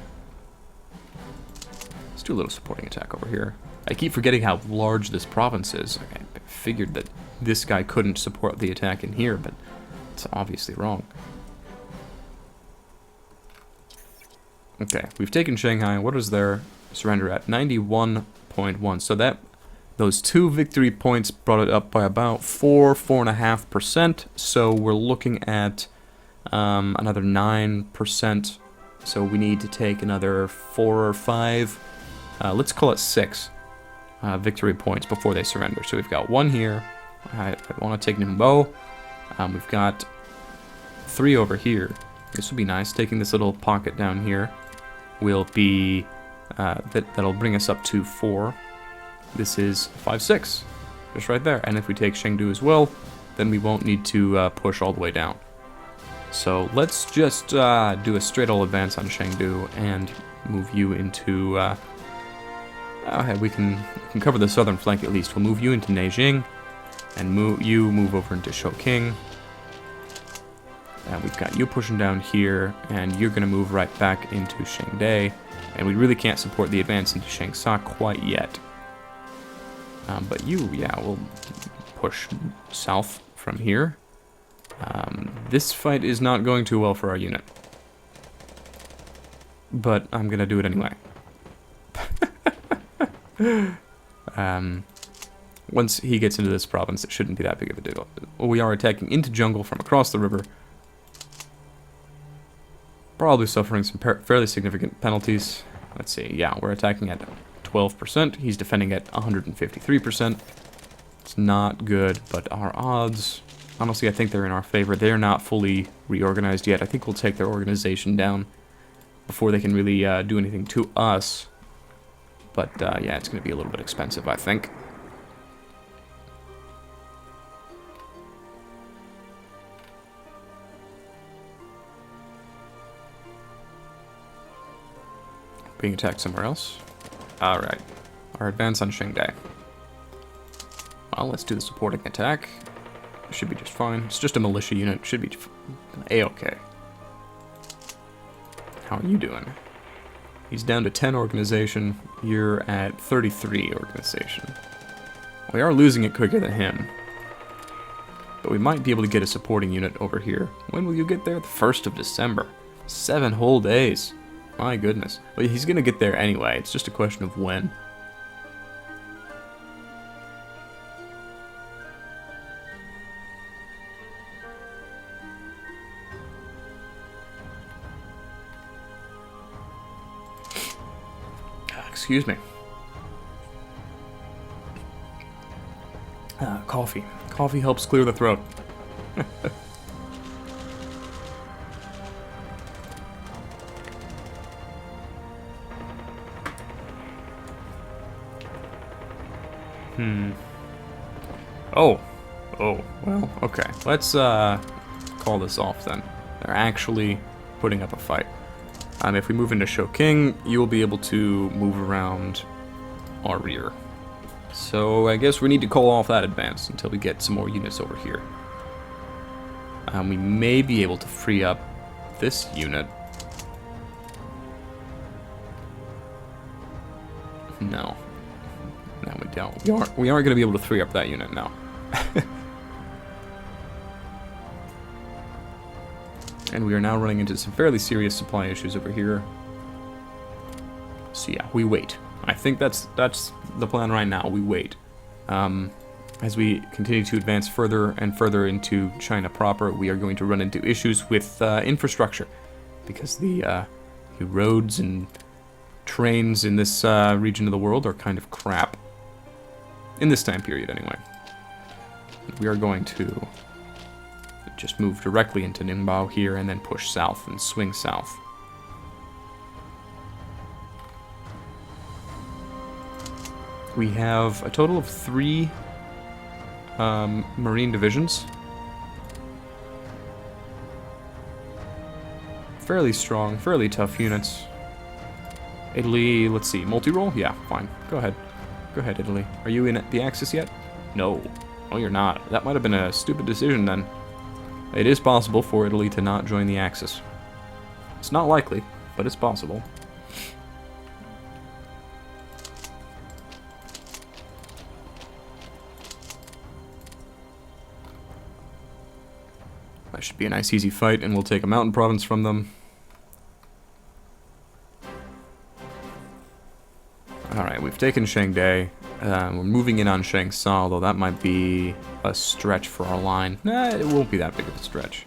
Let's do a little supporting attack over here. I keep forgetting how large this province is. I figured that this guy couldn't support the attack in here, but it's obviously wrong. Okay, we've taken Shanghai. What is their surrender at? 91.1. So that those 2 victory points brought it up by about 4.5%. So we're looking at another 9%. So we need to take another 4 or 5. Let's call it 6 victory points before they surrender. So we've got 1 here. I want to take Nimbo. We've got 3 over here. This will be nice. Taking this little pocket down here will be that'll bring us up to 4. This is 5-6, just right there. And if we take Chengdu as well, then we won't need to push all the way down. So let's just do a straight all advance on Chengdu and move you into. We can cover the southern flank at least. We'll move you into Nanjing, and move over into Chongqing. We've got you pushing down here, and you're going to move right back into Shangdai. And we really can't support the advance into Changsha quite yet. But we'll push south from here. This fight is not going too well for our unit. But I'm going to do it anyway. Once he gets into this province, it shouldn't be that big of a deal. We are attacking into jungle from across the river. Probably suffering some fairly significant penalties. Let's see, yeah, we're attacking at 12%. He's defending at 153%. It's not good, but our odds, honestly, I think they're in our favor. They're not fully reorganized yet. I think we'll take their organization down before they can really do anything to us. But, yeah, it's going to be a little bit expensive, I think. Being attacked somewhere else. Alright. Our advance on Shangdai. Well, let's do the supporting attack. It should be just fine. It's just a militia unit. It should be A-okay. How are you doing? He's down to 10 organization. You're at 33 organization. We are losing it quicker than him. But we might be able to get a supporting unit over here. When will you get there? The 1st of December. 7 whole days. My goodness. Well, he's gonna get there anyway. It's just a question of when. Excuse me. Coffee. Coffee helps clear the throat. Oh, well, okay. Let's call this off then. They're actually putting up a fight. If we move into Chongqing, you will be able to move around our rear. So I guess we need to call off that advance until we get some more units over here. We may be able to free up this unit. No, we we don't. We aren't going to be able to 3-up that unit now. And we are now running into some fairly serious supply issues over here. So yeah, we wait. I think that's the plan right now. We wait. As we continue to advance further and further into China proper, we are going to run into issues with infrastructure, because the roads and trains in this region of the world are kind of crap. In this time period, anyway. We are going to just move directly into Ningbo here and then push south and swing south. We have a total of 3 Marine divisions. Fairly strong, fairly tough units. Italy, let's see, multi-roll? Yeah, fine. Go ahead. Go ahead, Italy. Are you in the Axis yet? No. No, you're not. That might have been a stupid decision then. It is possible for Italy to not join the Axis. It's not likely, but it's possible. That should be a nice easy fight, and we'll take a mountain province from them. Alright, we've taken Shangdai. We're moving in on Changsha, although that might be a stretch for our line. Nah, it won't be that big of a stretch.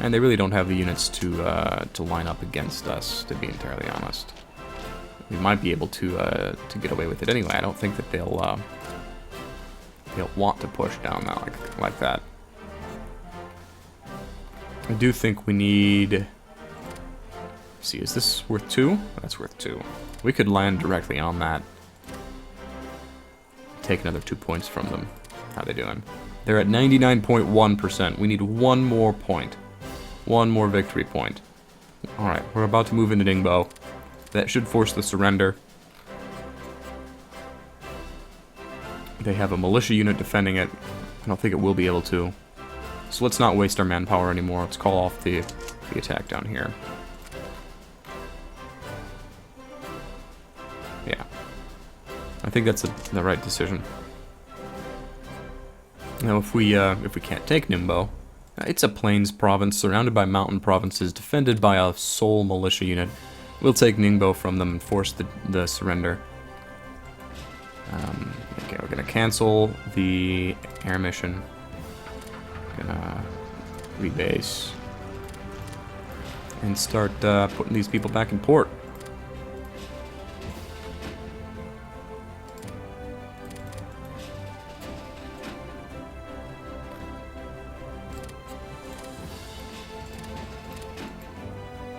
And they really don't have the units to line up against us, to be entirely honest. We might be able to get away with it anyway. I don't think that they'll want to push down that like that. I do think we need... Let's see, is this worth 2? That's worth 2. We could land directly on that. Take another 2 points from them. How are they doing? They're at 99.1%. We need 1 more point. 1 more victory point. Alright, we're about to move into Ningbo. That should force the surrender. They have a militia unit defending it. I don't think it will be able to. So let's not waste our manpower anymore. Let's call off the attack down here. Yeah. I think that's the right decision. Now, if we can't take Ningbo, it's a plains province surrounded by mountain provinces, defended by a sole militia unit. We'll take Ningbo from them and force the surrender. Okay, we're gonna cancel the air mission. Gonna rebase and start putting these people back in port.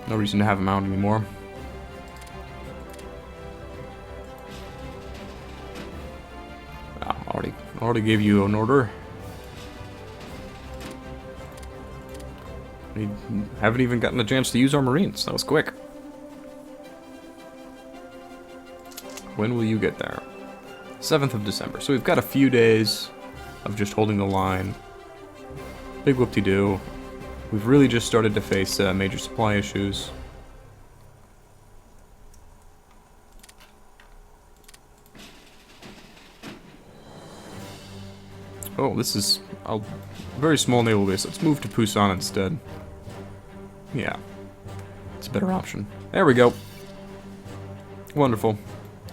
No reason to have them out anymore. Already gave you an order. We haven't even gotten a chance to use our Marines. That was quick. When will you get there? 7th of December. So we've got a few days of just holding the line. Big whoop-de-doo. We've really just started to face major supply issues. Oh, this is a very small naval base. Let's move to Pusan instead. Yeah. It's a better option. There we go. Wonderful.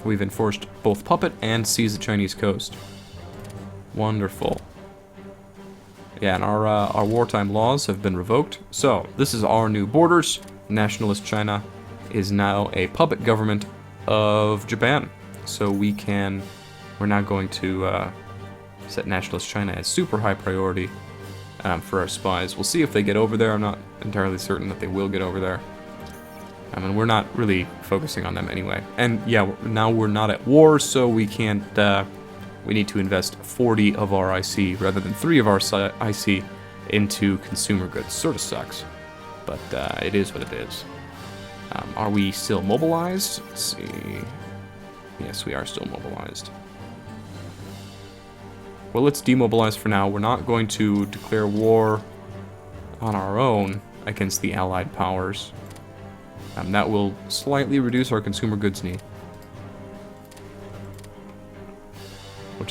We've enforced both puppet and seize the Chinese coast. Wonderful. Yeah, and our wartime laws have been revoked. So, this is our new borders. Nationalist China is now a puppet government of Japan. So we're now going to set Nationalist China as super high priority for our spies. We'll see if they get over there. I'm not entirely certain that they will get over there. I mean, we're not really focusing on them anyway. And yeah, now we're not at war, so we can't... we need to invest 40 of our IC rather than 3 of our IC into consumer goods. Sort of sucks, but it is what it is. Are we still mobilized? Let's see. Yes, we are still mobilized. Well, let's demobilize for now. We're not going to declare war on our own against the Allied powers. That will slightly reduce our consumer goods need.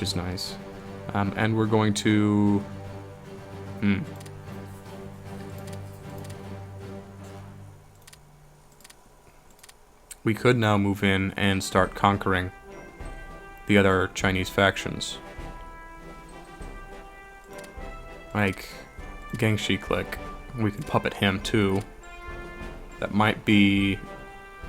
is nice. And we're going to... We could now move in and start conquering the other Chinese factions. Like Gangxi Click. We could puppet him too. That might be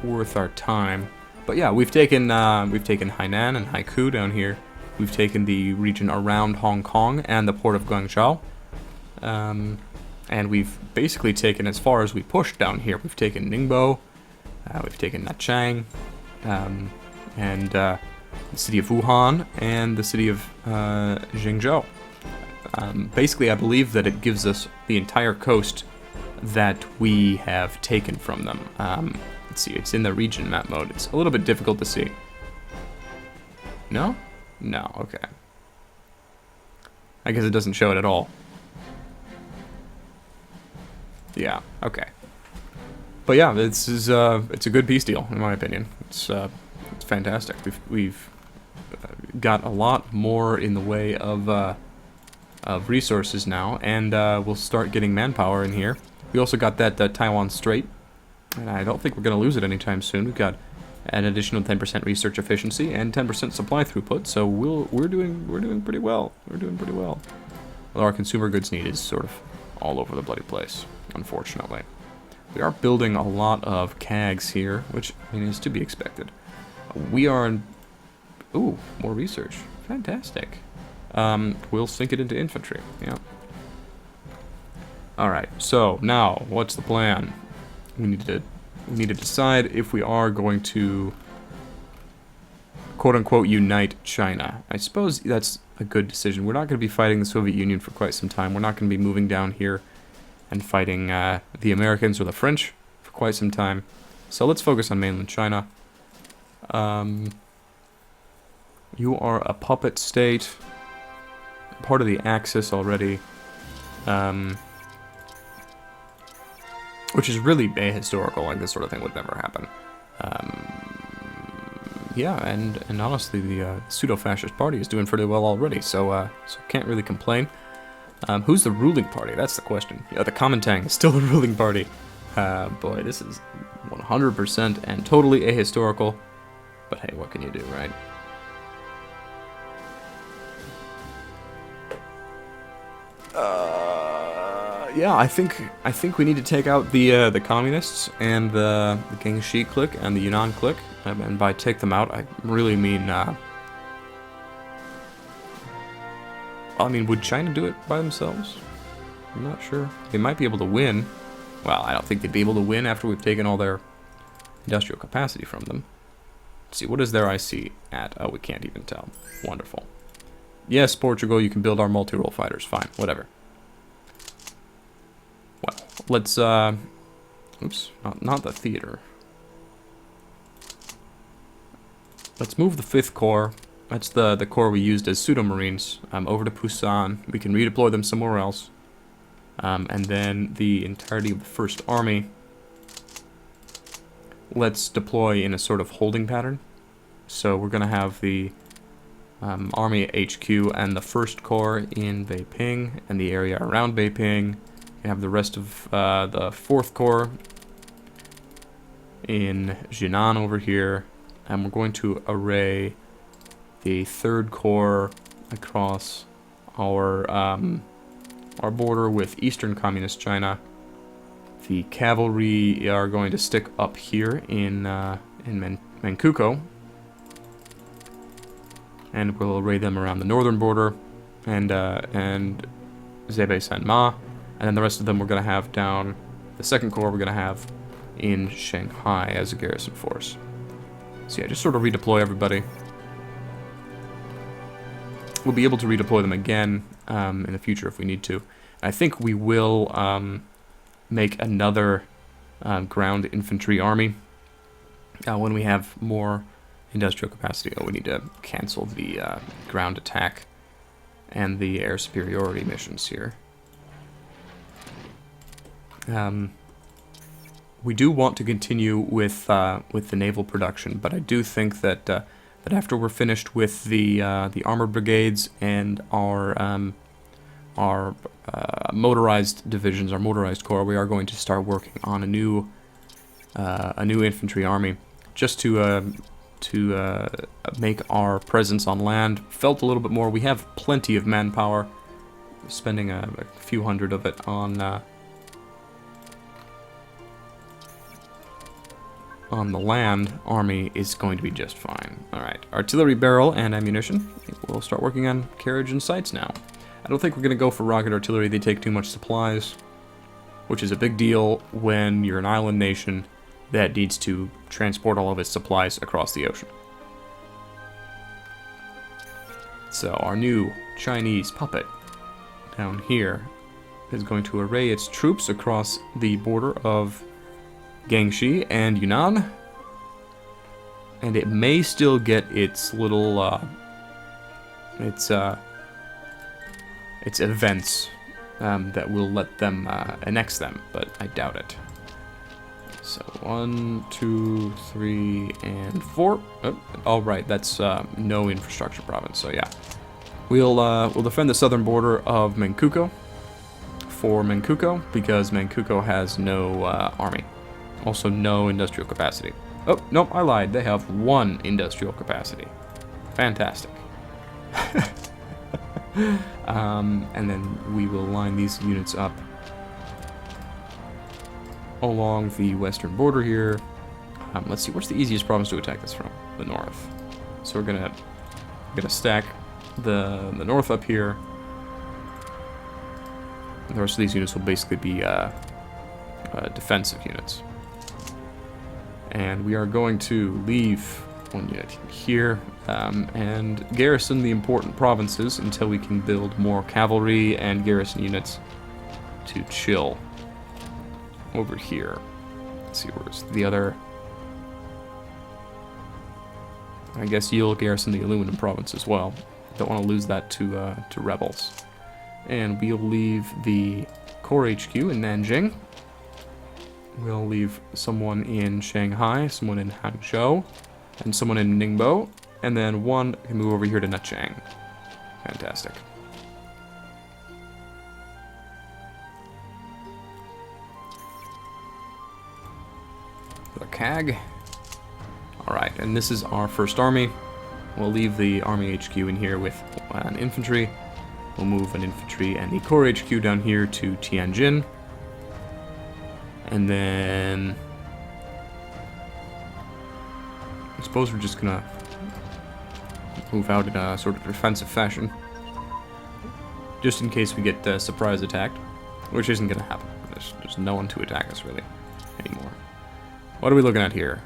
worth our time. But yeah, we've taken Hainan and Haikou down here. We've taken the region around Hong Kong and the port of Guangzhou. And we've basically taken as far as we pushed down here. We've taken Ningbo, we've taken Nachang, and the city of Wuhan, and the city of Jingzhou. Basically, I believe that it gives us the entire coast that we have taken from them. Let's see, it's in the region map mode. It's a little bit difficult to see. No? No, okay. I guess it doesn't show it at all. Yeah, okay. But yeah, this is it's a good peace deal in my opinion. It's fantastic. We've got a lot more in the way of resources now, and we'll start getting manpower in here. We also got that Taiwan Strait, and I don't think we're going to lose it anytime soon. We've got an additional 10% research efficiency and 10% supply throughput, so we're doing pretty well. We're doing pretty well. Although our consumer goods need is sort of all over the bloody place, unfortunately. We are building a lot of CAGs here, which I mean is to be expected. We are in... Ooh, more research. Fantastic. We'll sink it into infantry. Yeah. Alright, so now what's the plan? We need to decide if we are going to quote-unquote unite China. I suppose that's a good decision. We're not going to be fighting the Soviet Union for quite some time. We're not going to be moving down here and fighting the Americans or the French for quite some time. So let's focus on mainland China. You are a puppet state, part of the Axis already, which is really ahistorical. Like, this sort of thing would never happen. Yeah, and honestly, the pseudo-fascist party is doing pretty well already, so can't really complain. Who's the ruling party? That's the question. Yeah, the Kuomintang is still the ruling party. Boy, this is 100% and totally ahistorical. But hey, what can you do, right? Yeah, I think we need to take out the communists and the Gangxi clique and the Yunnan clique. And by take them out, I really mean... I mean, would China do it by themselves? I'm not sure. They might be able to win. Well, I don't think they'd be able to win after we've taken all their industrial capacity from them. Let's see, what is their IC at? Oh, we can't even tell. Wonderful. Yes, Portugal, you can build our multi-role fighters. Fine, whatever. Well, let's, oops, not the theater. Let's move the 5th Corps. That's the corps we used as pseudo-marines over to Busan. We can redeploy them somewhere else. And then the entirety of the 1st Army, let's deploy in a sort of holding pattern. So we're going to have the Army HQ and the 1st Corps in Beiping and the area around Beiping. We have the rest of the 4th Corps in Jinan over here. And we're going to array the 3rd Corps across our border with Eastern Communist China. The cavalry are going to stick up here in Manchukuo, and we'll array them around the northern border and Zhebei Sanma, and then the rest of them we're going to have down. The 2nd Corps we're going to have in Shanghai as a garrison force. So yeah, just sort of redeploy everybody. We'll be able to redeploy them again in the future if we need to. I think we will make another ground infantry army when we have more industrial capacity. Oh, we need to cancel the ground attack and the air superiority missions here. We do want to continue with the naval production, but I do think that But after we're finished with the armored brigades and our motorized divisions, our motorized corps, we are going to start working on a new infantry army, just to make our presence on land felt a little bit more. We have plenty of manpower. Spending a few hundred of it on the land army is going to be just fine. Alright, artillery barrel and ammunition. We'll start working on carriage and sights now. I don't think we're going to go for rocket artillery. They take too much supplies, which is a big deal when you're an island nation that needs to transport all of its supplies across the ocean. So our new Chinese puppet down here is going to array its troops across the border of Gangxi and Yunnan, and it may still get its little its events that will let them annex them, but I doubt it. So 1, 2, 3, and 4. Oh, all right, that's no infrastructure province. So yeah, we'll defend the southern border of Manchukuo for Manchukuo because Manchukuo has no army, also no industrial capacity. Oh nope, I lied. They have 1 industrial capacity. Fantastic. And then we will line these units up along the western border here. Let's see, what's the easiest province to attack this from? The north. So we're gonna stack the north up here. The rest of these units will basically be defensive units. And we are going to leave 1 unit here and garrison the important provinces until we can build more cavalry and garrison units to chill over here. Let's see, where's the other? I guess you'll garrison the aluminum province as well. Don't want to lose that to rebels. And we'll leave the Corps HQ in Nanjing. We'll leave someone in Shanghai, someone in Hangzhou, and someone in Ningbo, and then one can move over here to Nanchang. Fantastic. The CAG. Alright, and this is our first army. We'll leave the army HQ in here with an infantry. We'll move an infantry and the Corps HQ down here to Tianjin. And then I suppose we're just gonna move out in a sort of defensive fashion, just in case we get surprise attacked, which isn't gonna happen. There's no one to attack us really anymore. What are we looking at here?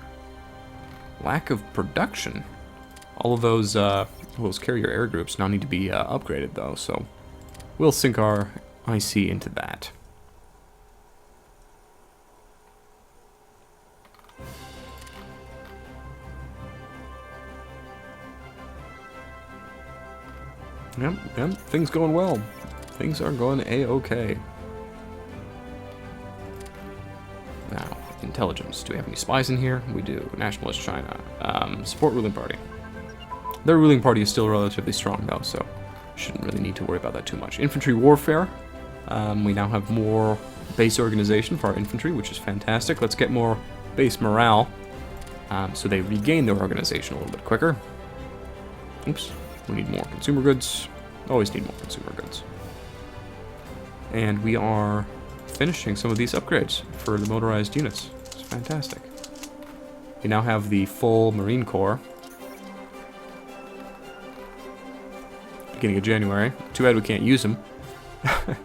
Lack of production. All of those carrier air groups now need to be upgraded though, so we'll sink our IC into that. Yep, things going well. Things are going A-okay. Now, intelligence. Do we have any spies in here? We do. Nationalist China. Support ruling party. Their ruling party is still relatively strong though, so shouldn't really need to worry about that too much. Infantry warfare. We now have more base organization for our infantry, which is fantastic. Let's get more base morale, so they regain their organization a little bit quicker. Oops. We need more consumer goods. Always need more consumer goods. And we are finishing some of these upgrades for the motorized units. It's fantastic. We now have the full Marine Corps. Beginning of January. Too bad we can't use them. But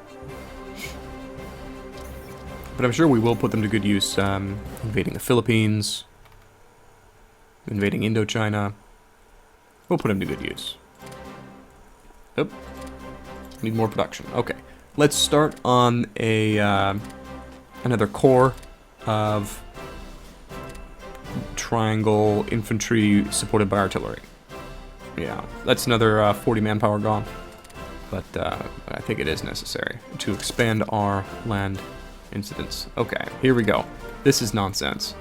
I'm sure we will put them to good use, invading the Philippines, invading Indochina. We'll put them to good use. Oh, need more production. Okay, let's start on a another corps of triangle infantry supported by artillery. Yeah, that's another 40 manpower gone, but I think it is necessary to expand our land incidence. Okay, here we go. This is nonsense.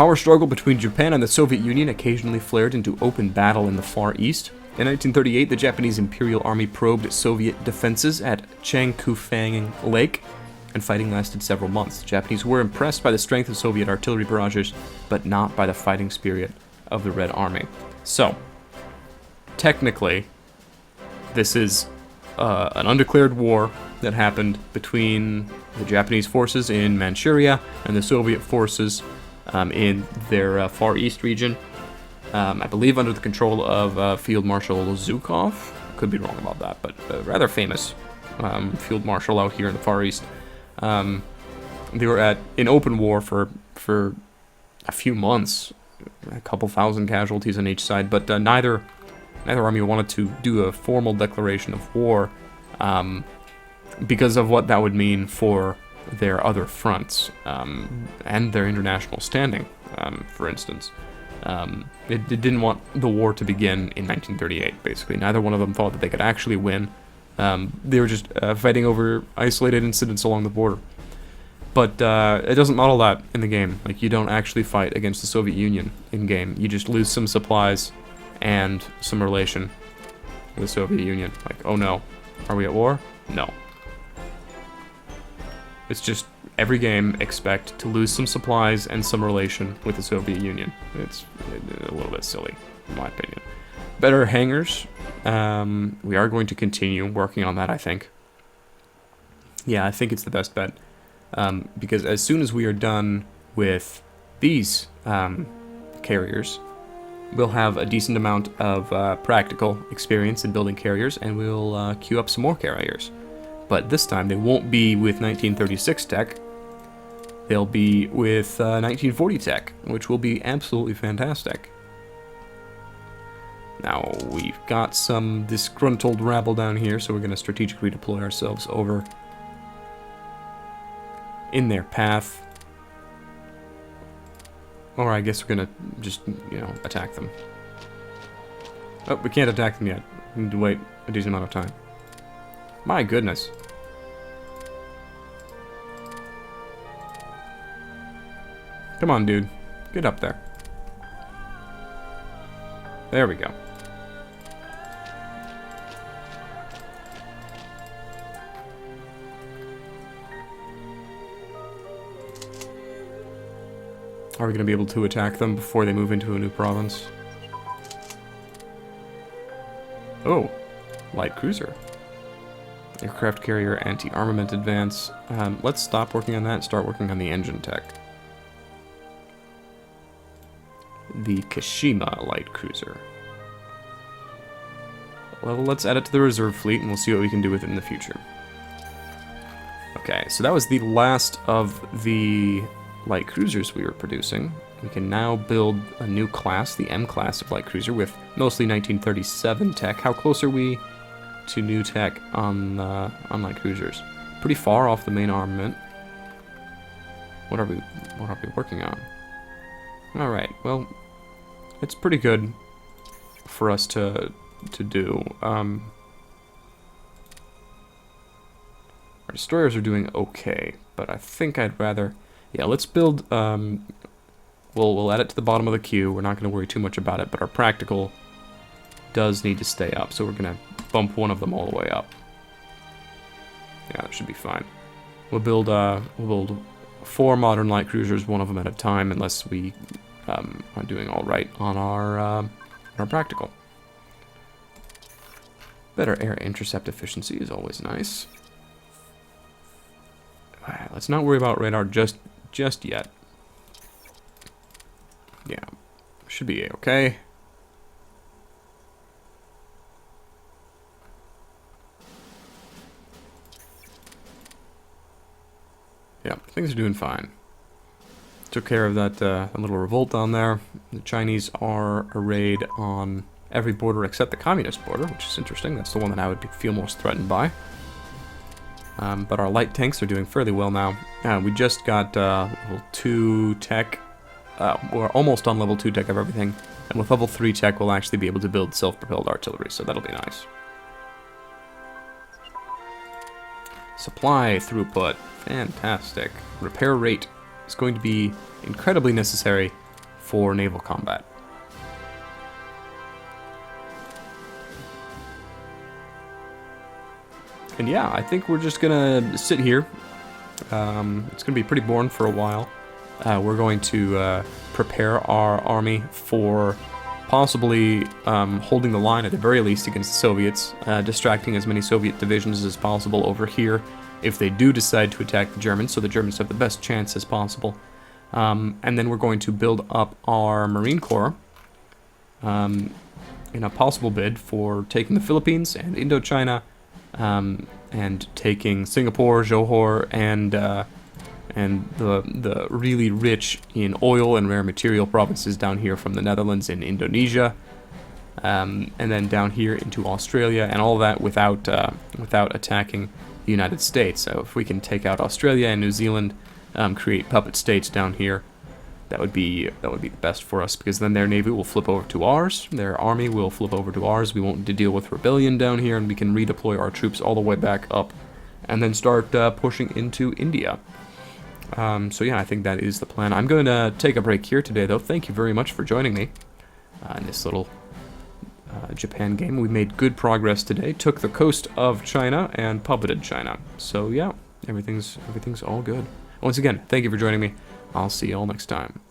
power struggle between Japan and the Soviet Union occasionally flared into open battle in the Far East. In 1938, the Japanese Imperial Army probed Soviet defenses at Changkufang Lake, and fighting lasted several months. The Japanese were impressed by the strength of Soviet artillery barrages, but not by the fighting spirit of the Red Army. So, technically, this is an undeclared war that happened between the Japanese forces in Manchuria and the Soviet forces in their Far East region. I believe under the control of Field Marshal Zhukov. Could be wrong about that, but a rather famous Field Marshal out here in the Far East. They were in open war for a few months, a couple thousand casualties on each side, but neither army wanted to do a formal declaration of war because of what that would mean for their other fronts and their international standing, for instance. It didn't want the war to begin in 1938, basically. Neither one of them thought that they could actually win. They were just fighting over isolated incidents along the border. But it doesn't model that in the game. Like, you don't actually fight against the Soviet Union in-game. You just lose some supplies and some relation with the Soviet Union. Like, oh no, are we at war? No. It's just, every game, expect to lose some supplies and some relation with the Soviet Union. It's a little bit silly, in my opinion. Better hangars. We are going to continue working on that, I think. Yeah, I think it's the best bet. Because as soon as we are done with these carriers, we'll have a decent amount of practical experience in building carriers, and we'll queue up some more carriers. But this time, they won't be with 1936 tech. They'll be with 1940 tech, which will be absolutely fantastic. Now, we've got some disgruntled rabble down here, so we're going to strategically deploy ourselves over in their path. Or I guess we're going to just, attack them. Oh, we can't attack them yet. We need to wait a decent amount of time. My goodness. Come on, dude. Get up there. There we go. Are we going to be able to attack them before they move into a new province? Oh, light cruiser. Aircraft carrier, anti-armament advance. Let's stop working on that and start working on the engine tech. The Kashima light cruiser. Well, let's add it to the reserve fleet and we'll see what we can do with it in the future. Okay, so that was the last of the light cruisers we were producing. We can now build a new class, the M class of light cruiser, with mostly 1937 tech. How close are we to new tech on light cruisers? Pretty far off the main armament. What are we working on? All right. Well, it's pretty good for us to do. Our destroyers are doing okay, but I think I'd rather. Yeah, let's build. We'll add it to the bottom of the queue. We're not going to worry too much about it, but our practical does need to stay up, so we're going to bump one of them all the way up. Yeah, that should be fine. We'll build 4 modern light cruisers, one of them at a time, unless we are doing all right on our practical. Better air intercept efficiency is always nice. Alright, let's not worry about radar just yet. Yeah, should be okay. Yeah, things are doing fine. Took care of that little revolt down there. The Chinese are arrayed on every border except the communist border, which is interesting. That's the one that I would feel most threatened by. But our light tanks are doing fairly well now. We just got level 2 tech. We're almost on level 2 tech of everything. And with level 3 tech, we'll actually be able to build self-propelled artillery, so that'll be nice. Supply throughput. Fantastic. Repair rate is going to be incredibly necessary for naval combat. And yeah, I think we're just gonna sit here. It's gonna be pretty boring for a while. We're going to prepare our army for possibly holding the line at the very least against the Soviets, distracting as many Soviet divisions as possible over here if they do decide to attack the Germans, so the Germans have the best chance as possible. And then we're going to build up our Marine Corps in a possible bid for taking the Philippines and Indochina, and taking Singapore, Johor, and the really rich in oil and rare material provinces down here from the Netherlands and Indonesia, and then down here into Australia, and all that without attacking the United States. So if we can take out Australia and New Zealand, create puppet states down here, that would be the best for us, because then their navy will flip over to ours, their army will flip over to ours. We won't need to deal with rebellion down here, and we can redeploy our troops all the way back up, and then start pushing into India. So yeah, I think that is the plan. I'm going to take a break here today, though. Thank you very much for joining me in this little Japan game. We made good progress today. Took the coast of China and puppeted China. So yeah, everything's all good. Once again, thank you for joining me. I'll see you all next time.